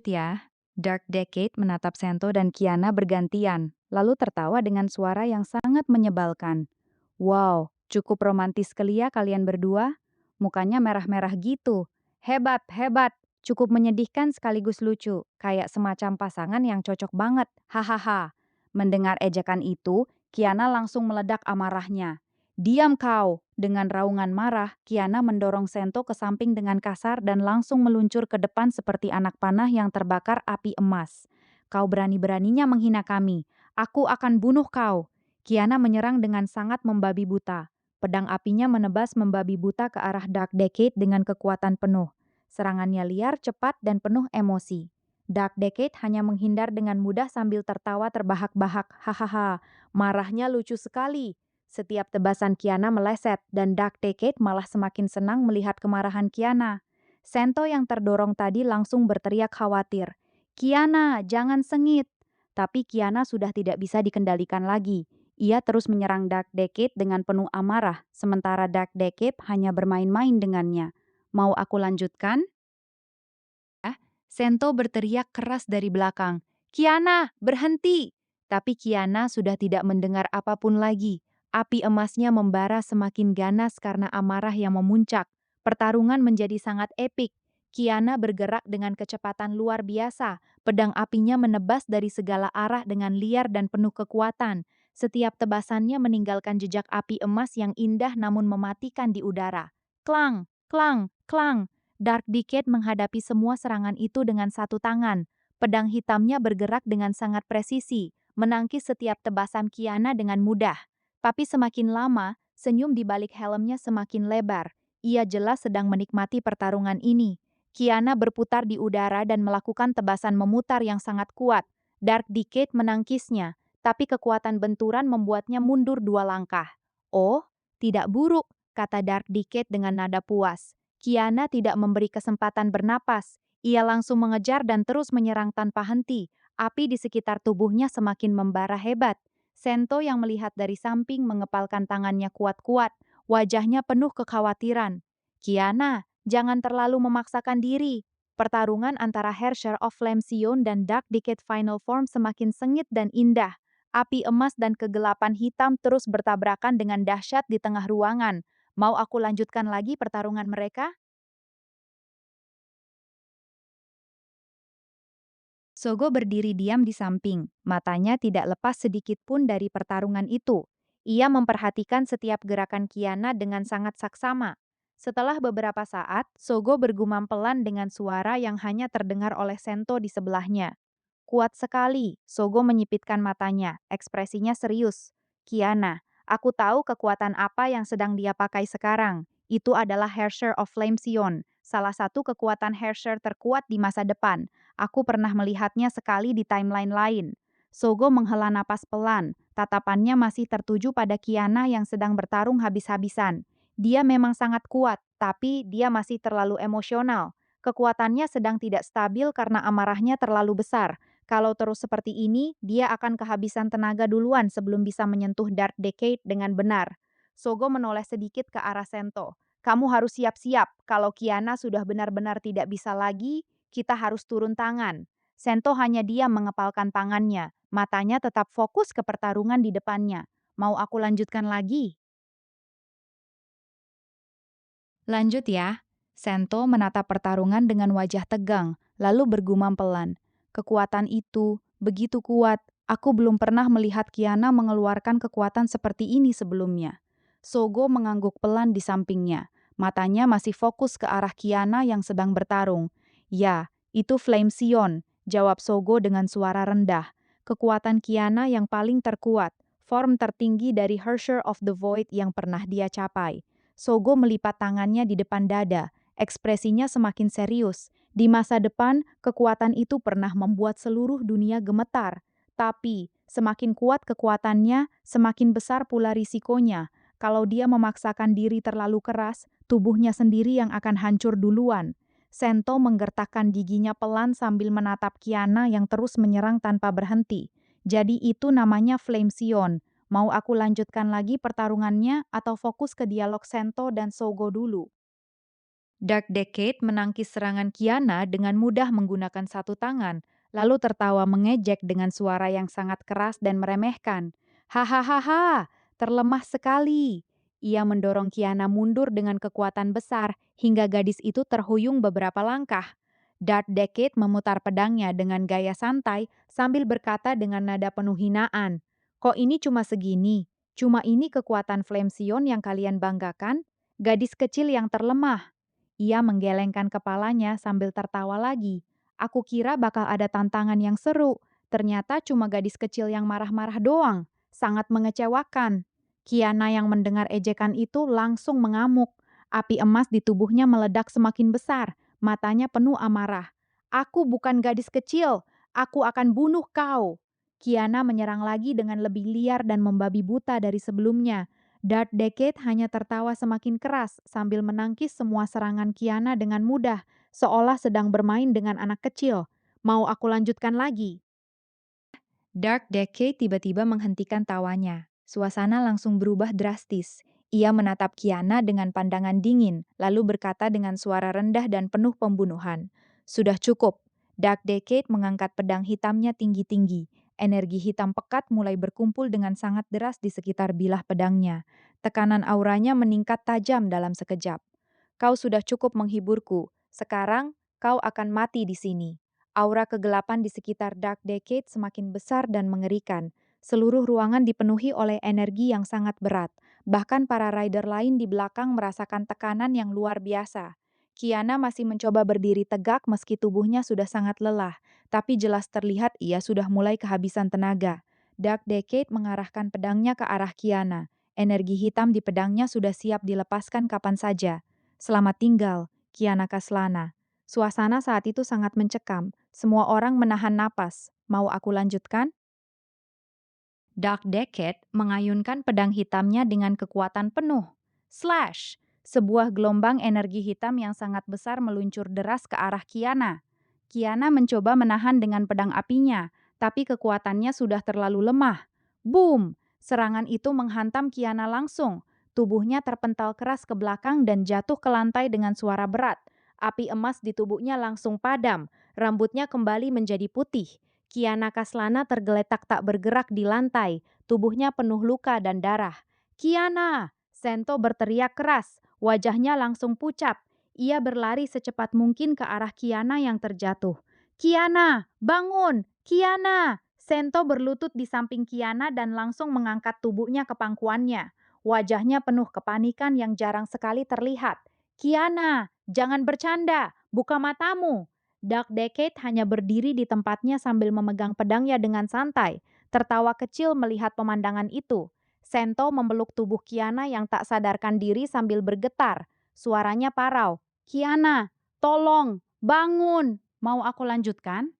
Ya, Dark Decade menatap Sento dan Kiana bergantian, lalu tertawa dengan suara yang sangat menyebalkan. "Wow, cukup romantis sekali ya kalian berdua. Mukanya merah-merah gitu. Hebat, hebat. Cukup menyedihkan sekaligus lucu. Kayak semacam pasangan yang cocok banget. Hahaha." Mendengar ejekan itu, Kiana langsung meledak amarahnya. "Diam kau!" Dengan raungan marah, Kiana mendorong Sento ke samping dengan kasar dan langsung meluncur ke depan seperti anak panah yang terbakar api emas. "Kau berani-beraninya menghina kami. Aku akan bunuh kau." Kiana menyerang dengan sangat membabi buta. Pedang apinya menebas membabi buta ke arah Dark Decade dengan kekuatan penuh. Serangannya liar, cepat, dan penuh emosi. Dark Decade hanya menghindar dengan mudah sambil tertawa terbahak-bahak. Hahaha, marahnya lucu sekali. Setiap tebasan Kiana meleset, dan Dark Decade malah semakin senang melihat kemarahan Kiana. Sento yang terdorong tadi langsung berteriak khawatir. "Kiana, jangan sengit!" Tapi Kiana sudah tidak bisa dikendalikan lagi. Ia terus menyerang Dark Decade dengan penuh amarah, sementara Dark Decade hanya bermain-main dengannya. "Mau aku lanjutkan?" Sento berteriak keras dari belakang. "Kiana, berhenti!" Tapi Kiana sudah tidak mendengar apapun lagi. Api emasnya membara semakin ganas karena amarah yang memuncak. Pertarungan menjadi sangat epik. Kiana bergerak dengan kecepatan luar biasa. Pedang apinya menebas dari segala arah dengan liar dan penuh kekuatan. Setiap tebasannya meninggalkan jejak api emas yang indah namun mematikan di udara. Klang, klang, klang. Dark Decade menghadapi semua serangan itu dengan satu tangan. Pedang hitamnya bergerak dengan sangat presisi, menangkis setiap tebasan Kiana dengan mudah. Tapi semakin lama, senyum di balik helmnya semakin lebar. Ia jelas sedang menikmati pertarungan ini. Kiana berputar di udara dan melakukan tebasan memutar yang sangat kuat. Dark Decade menangkisnya, tapi kekuatan benturan membuatnya mundur 2 langkah. "Oh, tidak buruk," kata Dark Decade dengan nada puas. Kiana tidak memberi kesempatan bernapas. Ia langsung mengejar dan terus menyerang tanpa henti. Api di sekitar tubuhnya semakin membara hebat. Sento yang melihat dari samping mengepalkan tangannya kuat-kuat. Wajahnya penuh kekhawatiran. "Kiana, jangan terlalu memaksakan diri." Pertarungan antara Hersher of Flame Sion dan Dark Decade Final Form semakin sengit dan indah. Api emas dan kegelapan hitam terus bertabrakan dengan dahsyat di tengah ruangan. "Mau aku lanjutkan lagi pertarungan mereka?" Sogo berdiri diam di samping, matanya tidak lepas sedikit pun dari pertarungan itu. Ia memperhatikan setiap gerakan Kiana dengan sangat saksama. Setelah beberapa saat, Sogo bergumam pelan dengan suara yang hanya terdengar oleh Sento di sebelahnya. Kuat sekali, Sogo menyipitkan matanya, ekspresinya serius. Kiana, aku tahu kekuatan apa yang sedang dia pakai sekarang. Itu adalah Hersher of Flame Sion, salah satu kekuatan Hersher terkuat di masa depan. Aku pernah melihatnya sekali di timeline lain. Sogo menghela napas pelan, tatapannya masih tertuju pada Kiana yang sedang bertarung habis-habisan. Dia memang sangat kuat, tapi dia masih terlalu emosional. Kekuatannya sedang tidak stabil karena amarahnya terlalu besar. Kalau terus seperti ini, dia akan kehabisan tenaga duluan sebelum bisa menyentuh Dark Decade dengan benar. Sogo menoleh sedikit ke arah Sento. Kamu harus siap-siap, kalau Kiana sudah benar-benar tidak bisa lagi, kita harus turun tangan. Sento hanya diam mengepalkan tangannya, matanya tetap fokus ke pertarungan di depannya. Mau aku lanjutkan lagi? Lanjut ya. Sento menatap pertarungan dengan wajah tegang, lalu bergumam pelan. Kekuatan itu begitu kuat, aku belum pernah melihat Kiana mengeluarkan kekuatan seperti ini sebelumnya. Sogo mengangguk pelan di sampingnya. Matanya masih fokus ke arah Kiana yang sedang bertarung. Ya, itu Flame Sion, jawab Sogo dengan suara rendah. Kekuatan Kiana yang paling terkuat, form tertinggi dari Hersher of the Void yang pernah dia capai. Sogo melipat tangannya di depan dada, ekspresinya semakin serius. Di masa depan, kekuatan itu pernah membuat seluruh dunia gemetar. Tapi, semakin kuat kekuatannya, semakin besar pula risikonya. Kalau dia memaksakan diri terlalu keras, tubuhnya sendiri yang akan hancur duluan. Sento menggertakkan giginya pelan sambil menatap Kiana yang terus menyerang tanpa berhenti. Jadi itu namanya Flame Sion. Mau aku lanjutkan lagi pertarungannya atau fokus ke dialog Sento dan Sogo dulu? Dark Decade menangkis serangan Kiana dengan mudah menggunakan satu tangan, lalu tertawa mengejek dengan suara yang sangat keras dan meremehkan. Hahaha, terlemah sekali. Ia mendorong Kiana mundur dengan kekuatan besar hingga gadis itu terhuyung beberapa langkah. Dark Decade memutar pedangnya dengan gaya santai sambil berkata dengan nada penuh hinaan. Kok ini cuma segini? Cuma ini kekuatan Flame Sion yang kalian banggakan? Gadis kecil yang terlemah. Ia menggelengkan kepalanya sambil tertawa lagi. Aku kira bakal ada tantangan yang seru. Ternyata cuma gadis kecil yang marah-marah doang. Sangat mengecewakan. Kiana yang mendengar ejekan itu langsung mengamuk. Api emas di tubuhnya meledak semakin besar. Matanya penuh amarah. Aku bukan gadis kecil. Aku akan bunuh kau. Kiana menyerang lagi dengan lebih liar dan membabi buta dari sebelumnya. Dark Decade hanya tertawa semakin keras sambil menangkis semua serangan Kiana dengan mudah, seolah sedang bermain dengan anak kecil. Mau aku lanjutkan lagi? Dark Decade tiba-tiba menghentikan tawanya. Suasana langsung berubah drastis. Ia menatap Kiana dengan pandangan dingin, lalu berkata dengan suara rendah dan penuh pembunuhan. Sudah cukup. Dark Decade mengangkat pedang hitamnya tinggi-tinggi. Energi hitam pekat mulai berkumpul dengan sangat deras di sekitar bilah pedangnya. Tekanan auranya meningkat tajam dalam sekejap. Kau sudah cukup menghiburku. Sekarang, kau akan mati di sini. Aura kegelapan di sekitar Dark Decade semakin besar dan mengerikan. Seluruh ruangan dipenuhi oleh energi yang sangat berat. Bahkan para rider lain di belakang merasakan tekanan yang luar biasa. Kiana masih mencoba berdiri tegak meski tubuhnya sudah sangat lelah, tapi jelas terlihat ia sudah mulai kehabisan tenaga. Dark Decade mengarahkan pedangnya ke arah Kiana. Energi hitam di pedangnya sudah siap dilepaskan kapan saja. Selamat tinggal, Kiana Kaslana. Suasana saat itu sangat mencekam. Semua orang menahan napas. Mau aku lanjutkan? Dark Decade mengayunkan pedang hitamnya dengan kekuatan penuh. Slash! Sebuah gelombang energi hitam yang sangat besar meluncur deras ke arah Kiana. Kiana mencoba menahan dengan pedang apinya, tapi kekuatannya sudah terlalu lemah. Boom! Serangan itu menghantam Kiana langsung. Tubuhnya terpental keras ke belakang dan jatuh ke lantai dengan suara berat. Api emas di tubuhnya langsung padam. Rambutnya kembali menjadi putih. Kiana Kaslana tergeletak tak bergerak di lantai, tubuhnya penuh luka dan darah. Kiana! Sento berteriak keras, wajahnya langsung pucat. Ia berlari secepat mungkin ke arah Kiana yang terjatuh. Kiana, bangun! Kiana! Sento berlutut di samping Kiana dan langsung mengangkat tubuhnya ke pangkuannya. Wajahnya penuh kepanikan yang jarang sekali terlihat. Kiana, jangan bercanda, buka matamu. Dark Decade hanya berdiri di tempatnya sambil memegang pedangnya dengan santai, tertawa kecil melihat pemandangan itu. Sento memeluk tubuh Kiana yang tak sadarkan diri sambil bergetar. Suaranya parau. Kiana, tolong, bangun. Mau aku lanjutkan?